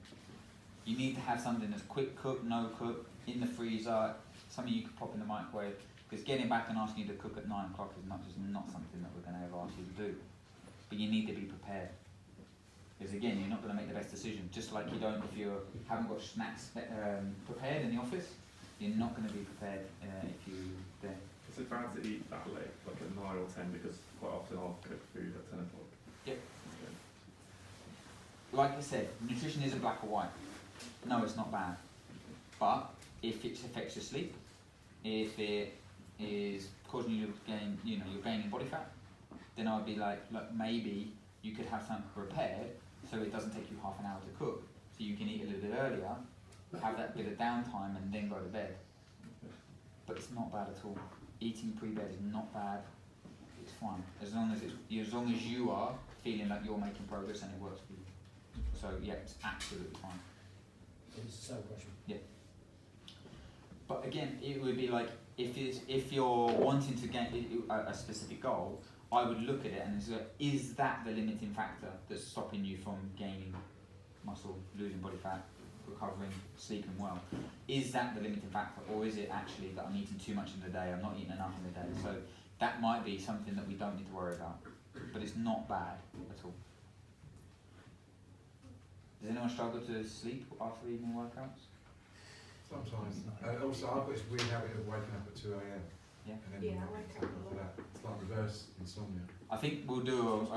You need to have something that's quick cook, no cook, in the freezer, something you could pop in the microwave. Because getting back and asking you to cook at 9 o'clock is not something that we're going to ever ask you to do. But you need to be prepared. Because again, you're not going to make the best decision. Just like you don't if you haven't got snacks prepared in the office, you're not going to be prepared if you there. Is it bad to eat that late, like at 9 or 10, because quite often I'll cook food at 10 o'clock? Yep. Like I said, nutrition isn't black or white. No, it's not bad. But if it affects your sleep, if it is causing you to gain, you're gaining body fat, then I would be like, look, maybe you could have something prepared so it doesn't take you half an hour to cook. So you can eat a little bit earlier, have that bit of downtime and then go to bed. But it's not bad at all. Eating pre-bed is not bad. It's fine. As long as you are feeling like you're making progress and it works for you. So yeah, it's absolutely fine. It's the same question. Yeah. But again, it would be like, if you're wanting to gain a specific goal, I would look at it and say, is that the limiting factor that's stopping you from gaining muscle, losing body fat, recovering, sleeping well. Is that the limiting factor, or is it actually that I'm eating too much in the day, I'm not eating enough in the day? So that might be something that we don't need to worry about, but it's not bad at all. Does anyone struggle to sleep after evening workouts? Sometimes. Also, I've got this weird habit of waking up at 2 a.m. Yeah. And then Yeah, I wake up a for that. It's like reverse insomnia. I think we'll do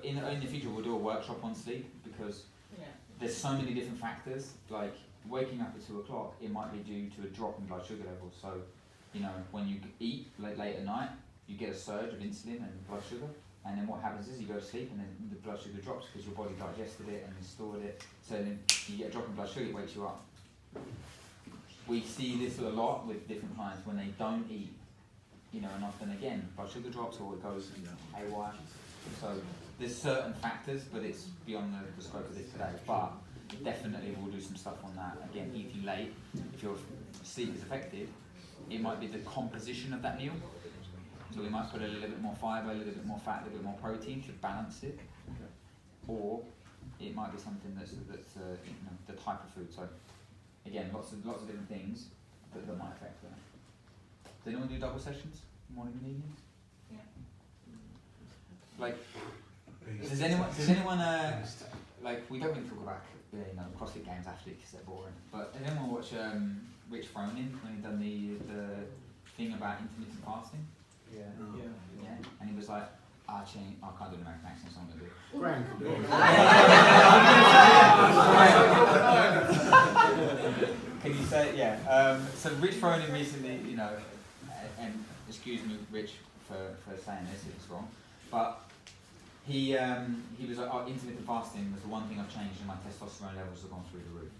in the future we'll do a workshop on sleep, because Yeah. there's so many different factors. Like waking up at 2 o'clock, it might be due to a drop in blood sugar levels. So, you know, when you eat late at night, you get a surge of insulin and blood sugar, and then what happens is you go to sleep and then the blood sugar drops because your body digested it and then stored it. So then you get a drop in blood sugar, it wakes you up. We see this a lot with different clients when they don't eat, you know, and often again blood sugar drops or it goes haywire. So there's certain factors, but it's beyond the scope of this today. But definitely we'll do some stuff on that. Again, eating late, if your sleep is affected, it might be the composition of that meal. So we might put a little bit more fibre, a little bit more fat, a little bit more protein to balance it. Or it might be something that's you know, the type of food. So again, lots of different things that might affect that. Does anyone do double sessions, morning and evenings? Yeah. Like, does anyone like, we don't really talk about you know, CrossFit Games actually because they're boring. But did anyone watch Rich Froning when he done the thing about intermittent fasting? Yeah. Yeah. And he was like, I can't do an American accent, so I'm gonna do it. Graham can do it. Can you say, yeah. So Rich Froning recently, you know, and excuse me, Rich, for saying this if it's wrong, but he was like, intermittent fasting was the one thing I've changed, and my testosterone levels have gone through the roof.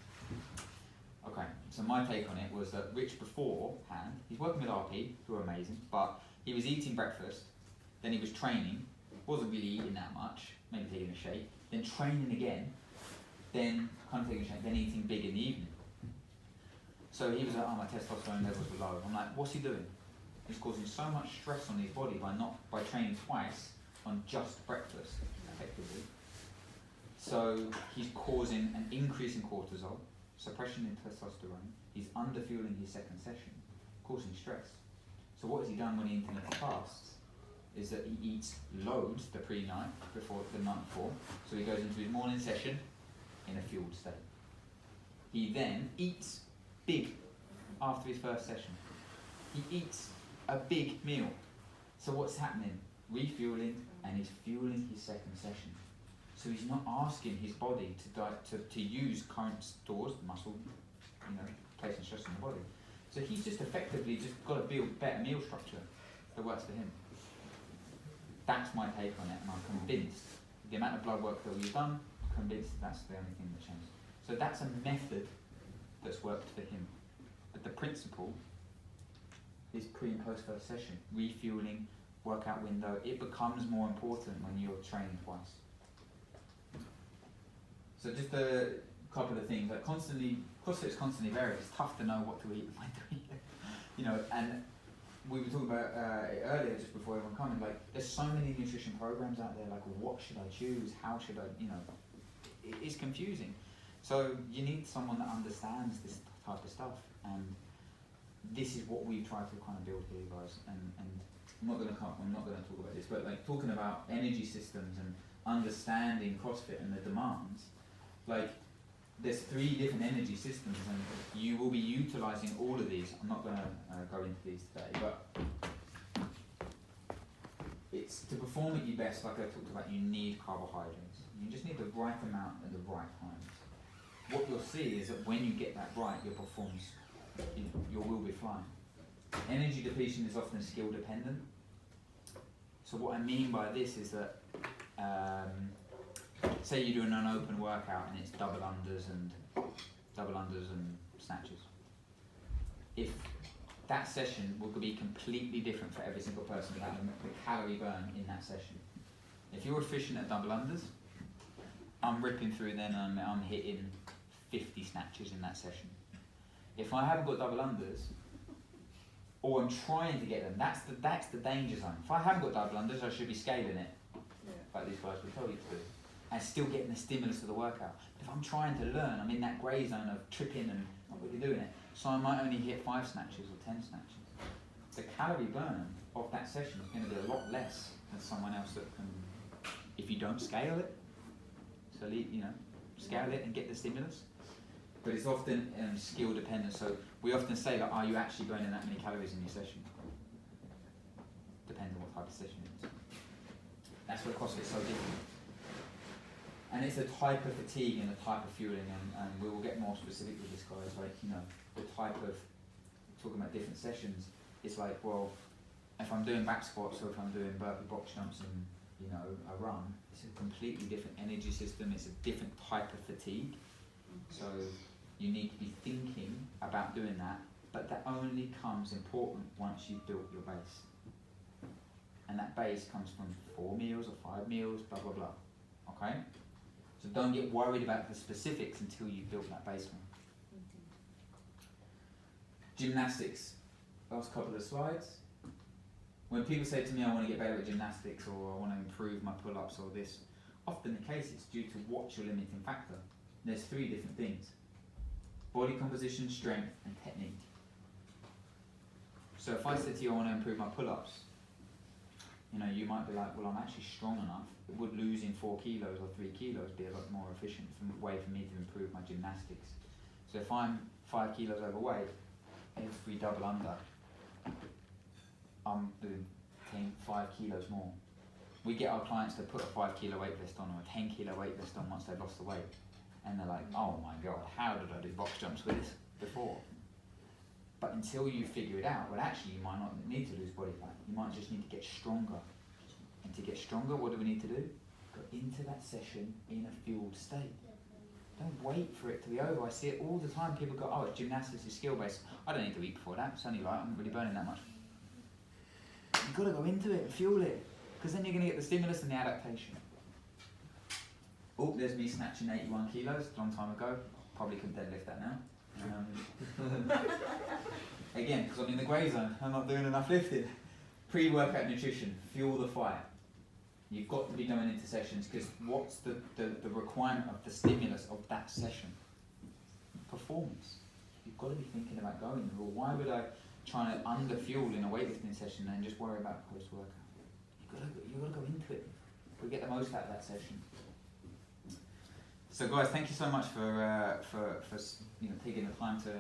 Okay, so my take on it was that Rich beforehand, he's working with RP, who are amazing, but he was eating breakfast, then he was training, wasn't really eating that much, maybe taking a shake, then training again, then kind of taking a shake, then eating big in the evening. So he was like, oh, my testosterone levels were low. I'm like, what's he doing? He's causing so much stress on his body by training twice on just breakfast, effectively. So he's causing an increase in cortisol, suppression in testosterone, he's underfueling his second session, causing stress. So what has he done when he intermittent fasts? Is that he eats loads the pre-night, before the night before, so he goes into his morning session in a fueled state. He then eats big after his first session. He eats a big meal. So what's happening? Refueling, and he's fueling his second session. So he's not asking his body to use current stores, muscle, you know, placing stress on the body. So he's just effectively just got to build better meal structure that works for him. That's my take on it, and I'm convinced the amount of blood work that we've done, I'm convinced that's the only thing that changed. So that's a method that's worked for him. But the principle is pre and post first session, refueling, workout window. It becomes more important when you're training twice. So just a couple of things, like CrossFit's constantly varies. It's tough to know what to eat and when to eat it. You know, and we were talking about it earlier, just before everyone came, like there's so many nutrition programs out there, like what should I choose, how should I, you know, it's confusing. So you need someone that understands this type of stuff, and this is what we've tried to kind of build here, guys. And I'm not going to talk about this, but like talking about energy systems and understanding CrossFit and the demands, like there's 3 different energy systems, and you will be utilising all of these. I'm not going to go into these today, but it's to perform at your best, like I talked about, you need carbohydrates. You just need the right amount at the right times. What you'll see is that when you get that right, your performance, your will be flying. Energy depletion is often skill dependent. So what I mean by this is that, say you're doing an open workout and it's double unders and snatches. If that session will be completely different for every single person, the calorie burn in that session. If you're efficient at double unders, I'm ripping through then and I'm hitting 50 snatches in that session. If I haven't got double unders, or I'm trying to get them, that's the danger zone. If I haven't got double unders, I should be scaling it, like these guys will tell you to do. and still getting the stimulus of the workout. But if I'm trying to learn, I'm in that grey zone of tripping and not really doing it. So I might only hit 5 snatches or 10 snatches. The calorie burn of that session is going to be a lot less than someone else that can, if you don't scale it. So scale it and get the stimulus. But it's often skill dependent. So we often say, like, are you actually burning that many calories in your session? Depends on what type of session it is. That's where CrossFit's so different. And it's a type of fatigue and a type of fueling, and we will get more specific with this, guys. Like, the type of, talking about different sessions, it's like, well, if I'm doing back squats or if I'm doing burpee box jumps and, a run, it's a completely different energy system, it's a different type of fatigue. So you need to be thinking about doing that, but that only comes important once you've built your base. And that base comes from 4 meals or 5 meals, blah, blah, blah. Okay? So don't get worried about the specifics until you've built that baseline. Gymnastics. Last couple of slides. When people say to me, I want to get better at gymnastics, or I want to improve my pull-ups, or this, often the case it's due to what's your limiting factor. There's 3 different things. Body composition, strength, and technique. So if I said to you, I want to improve my pull-ups, you might be like, well, I'm actually strong enough. Would losing 4 kilos or 3 kilos be a lot more efficient way for me to improve my gymnastics? So if I'm 5 kilos overweight, every double under, I'm doing 5 kilos more. We get our clients to put a 5 kilo weight vest on or a 10 kilo weight vest on once they've lost the weight. And they're like, oh my God, how did I do box jumps with this before? But until you figure it out, well, actually you might not need to lose body fat. You might just need to get stronger. And to get stronger, what do we need to do? Go into that session in a fueled state. Don't wait for it to be over. I see it all the time. People go, oh, it's gymnastics is skill based. I don't need to eat before that. It's only light. I'm not really burning that much. You've got to go into it and fuel it, because then you're going to get the stimulus and the adaptation. Oh, there's me snatching 81 kilos a long time ago. Probably couldn't deadlift that now. Again, because I'm in the grey zone, I'm not doing enough lifting. Pre-workout nutrition, fuel the fire. You've got to be going into sessions, because what's the requirement of the stimulus of that session? Performance. You've got to be thinking about going. Well, why would I try to under-fuel in a weightlifting session and just worry about post-workout? You've got to go into it. We get the most out of that session. So guys, thank you so much for taking the time to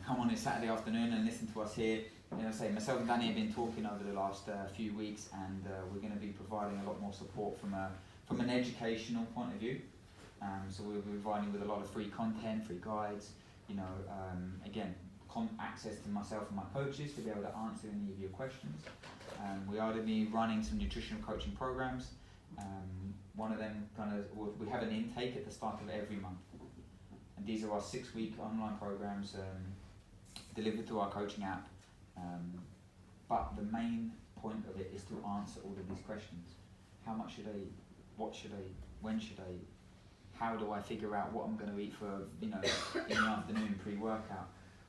come on this Saturday afternoon and listen to us here. Myself and Danny have been talking over the last few weeks, and we're going to be providing a lot more support from an educational point of view. So we'll be providing you with a lot of free content, free guides. Again, access to myself and my coaches to be able to answer any of your questions. We are to be running some nutritional coaching programs. One of them we have an intake at the start of every month, and these are our 6-week online programs delivered through our coaching app. But the main point of it is to answer all of these questions. How much should I eat? What should I eat? When should I eat? How do I figure out what I'm going to eat for in the afternoon pre-workout?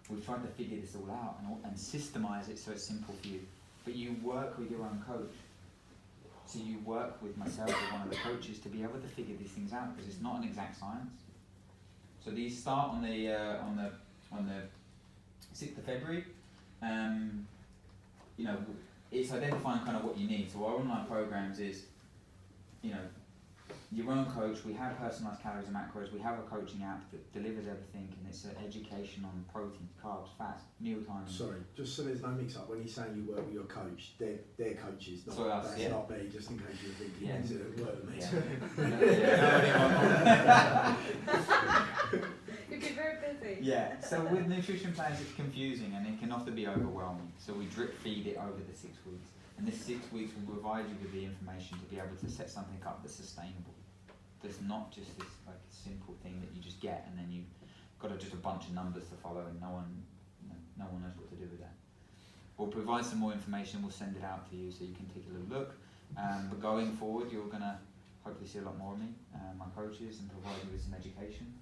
We've tried to figure this all out and systemize it so it's simple for you. But you work with your own coach. So you work with myself or one of the coaches to be able to figure these things out, because it's not an exact science. So these start on the 6th of February. It's identifying kind of what you need. So our online programs is, your own coach. We have personalised calories and macros. We have a coaching app that delivers everything, and it's an education on protein, carbs, fats, meal times. Sorry, just so there's no mix-up. When you're saying you work with your coach, they're coaches, not, that's not me. Just in case you're thinking, is it work with me? You get very busy. Yeah. So with nutrition plans, it's confusing and it can often be overwhelming. So we drip feed it over the 6 weeks, and this 6 weeks will provide you with the information to be able to set something up that's sustainable. There's not just this like simple thing that you just get and then you've got just a bunch of numbers to follow and no one knows what to do with that. We'll provide some more information. We'll send it out to you so you can take a little look. But going forward, you're going to hopefully see a lot more of me, my coaches, and provide you with some education.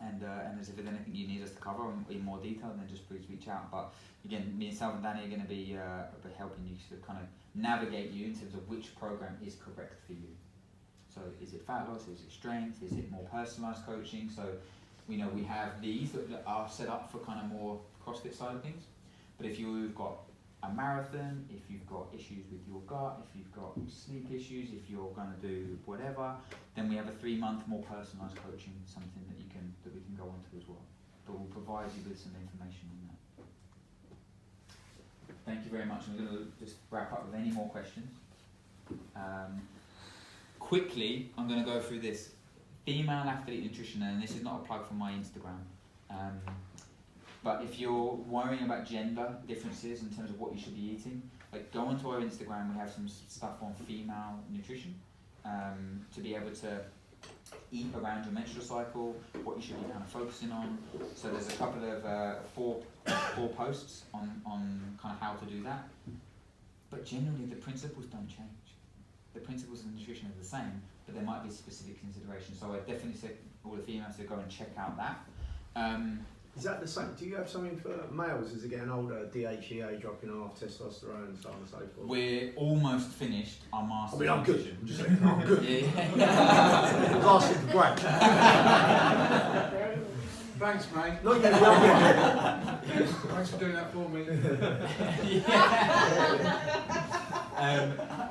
And as if there's anything you need us to cover in more detail, then just please reach out. But again, me and Sal and Danny are going to be helping you to kind of navigate you in terms of which program is correct for you. So is it fat loss, is it strength, is it more personalised coaching? So we know we have these that are set up for kind of more CrossFit side of things. But if you've got a marathon, if you've got issues with your gut, if you've got sleep issues, if you're going to do whatever, then we have a 3-month more personalised coaching, something that we can go on to as well. But we'll provide you with some information on that. Thank you very much. I'm going to just wrap up with any more questions. Quickly, I'm going to go through this. Female athlete nutrition, and this is not a plug for my Instagram. But if you're worrying about gender differences in terms of what you should be eating, like go onto our Instagram, we have some stuff on female nutrition to be able to eat around your menstrual cycle, what you should be kind of focusing on. So there's a couple of four posts on kind of how to do that. But generally the principles don't change. The principles of nutrition are the same, but there might be specific considerations. So I definitely say all the females to go and check out that. Is that the same? Do you have something for males as they're getting older, DHEA dropping off, testosterone, so on and so forth? We're almost finished our master's. I mean, I'm good. nutrition. I'm just saying, I'm good. Yeah. I'm asking for great. Thanks, mate. Not you, Thanks for doing that for me.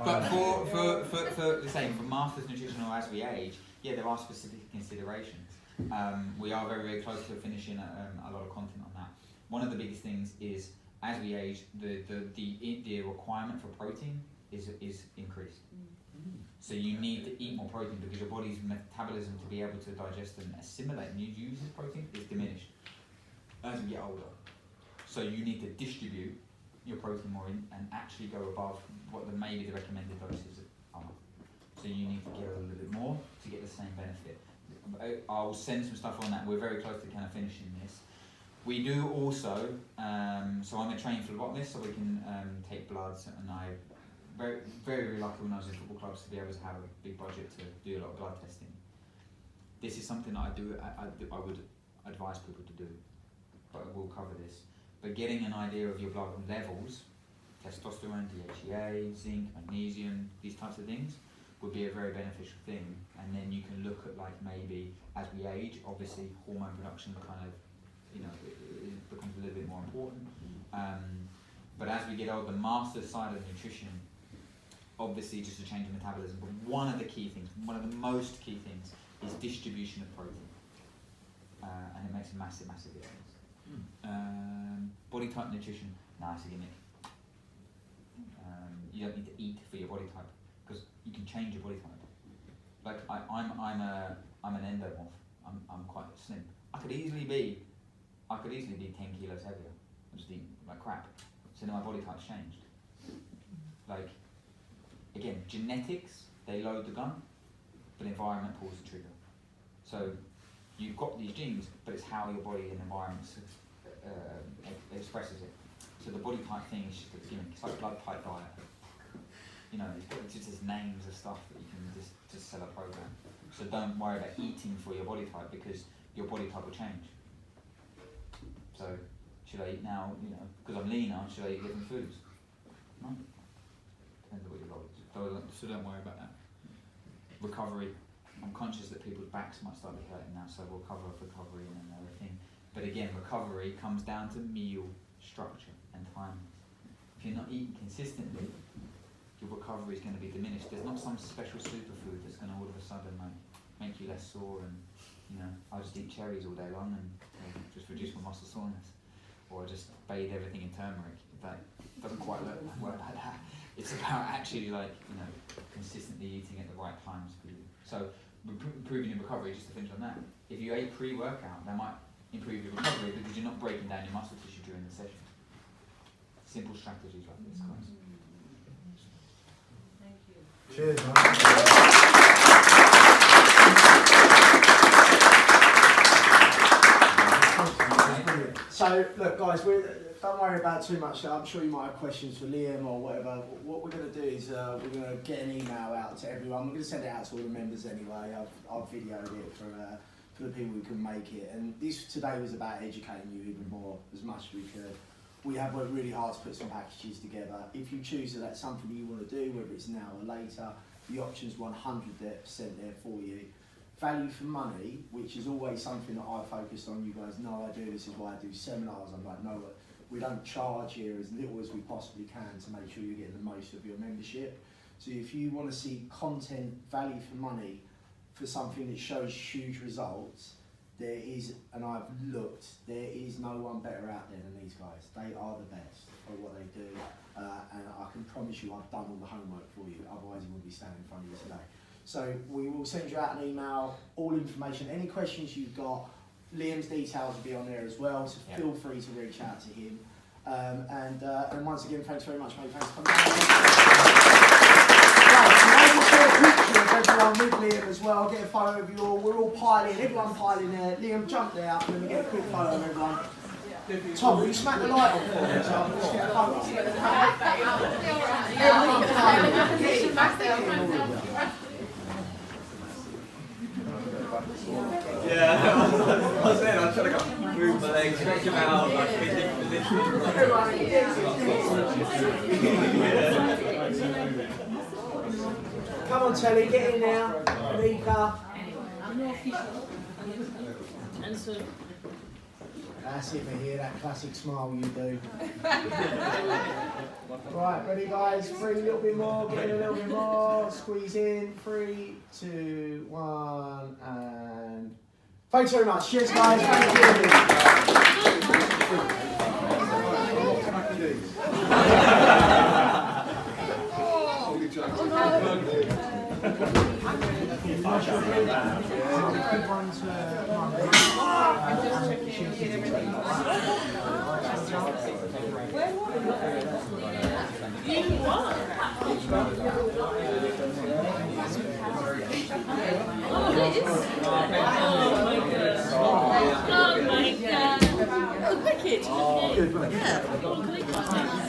But for the same, for master's nutrition or as we age, yeah, there are specific considerations. We are very, very close to finishing a lot of content on that. One of the biggest things is, as we age, the requirement for protein is increased. So you need to eat more protein because your body's metabolism to be able to digest and assimilate and use this protein is diminished as we get older. So you need to distribute your protein more in and actually go above what maybe the recommended doses are. So you need to get a little bit more to get the same benefit. I'll send some stuff on that. We're very close to kind of finishing this. We do also, so I'm a trained phlebotomist, so we can take bloods, and I very, very, very lucky when I was in football clubs to be able to have a big budget to do a lot of blood testing. This is something that I would advise people to do, but we'll cover this. But getting an idea of your blood levels, testosterone, DHEA, zinc, magnesium, these types of things, would be a very beneficial thing. And then you can look at, like, maybe as we age, obviously hormone production kind of, it becomes a little bit more important. But as we get older, the master side of nutrition, obviously just a change in metabolism, but one of the key things, one of the most key things, is distribution of protein. And it makes a massive, massive difference. Body type nutrition, it's a gimmick. You don't need to eat for your body type, because you can change your body type. Like I'm an endomorph. I'm quite slim. I could easily be 10 kilos heavier. I'm just eating like crap. So now my body type's changed. Like, again, genetics, they load the gun, but environment pulls the trigger. So you've got these genes, but it's how your body and environment expresses it. So the body type thing is just a gimmick. It's like blood type diet. It's just names of stuff that you can just sell a program. So don't worry about eating for your body type, because your body type will change. So should I eat now, because I'm leaner, should I eat different foods? No. Depends on what your body is. So don't worry about that. Recovery. I'm conscious that people's backs might start to be hurting now, so we'll cover up recovery and everything. But again, recovery comes down to meal structure and time. If you're not eating consistently, your recovery is going to be diminished. There's not some special superfood that's going to all of a sudden make you less sore, and I'll just eat cherries all day long and just reduce my muscle soreness, or just bathe everything in turmeric. That doesn't quite work like that. It's about actually consistently eating at the right times for you. So improving your recovery, just to finish on that, if you ate pre-workout, that might improve your recovery because you're not breaking down your muscle tissue during the session. Simple strategies like this, guys. Thank you. Cheers, man. So, look, guys, don't worry about too much. I'm sure you might have questions for Liam or whatever. What we're going to do is we're going to get an email out to everyone. We're going to send it out to all the members anyway. I've videoed it for the people who can make it. And this today was about educating you even more, as much as we could. We have worked really hard to put some packages together. If you choose that that's something you want to do, whether it's now or later, the option's 100% there for you. Value for money, which is always something that I focused on. You guys know I do, this is why I do seminars. I'm like, no, we don't charge here as little as we possibly can to make sure you're getting the most of your membership. So if you want to see content, value for money, for something that shows huge results, there is, and I've looked, there is no one better out there than these guys. They are the best at what they do, and I can promise you I've done all the homework for you, otherwise you wouldn't be standing in front of you today. So we will send you out an email, all information, any questions you've got. Liam's details will be on there as well, so feel free to reach out to him. And once again, thanks very much, mate. Thanks for coming. Everyone with Liam as well, get a photo of you all. We're all piling, everyone piling there. Liam, jump there, and then we get a quick photo of everyone. Tom, will you smack the light on for me? So let's get a photo. Everyone piling. Yeah, I was saying, I'm trying to move my legs, stretch them out, like, Come on, Telly, get in now. Mika. That's it, Mahir, that classic smile you do. Right, ready guys? 3, a little bit more, get in a little bit more. Squeeze in. 3, 2, 1, and thanks very much. Cheers, guys. Thank you. What can I do? Oh my god. Oh, wicked. Yeah.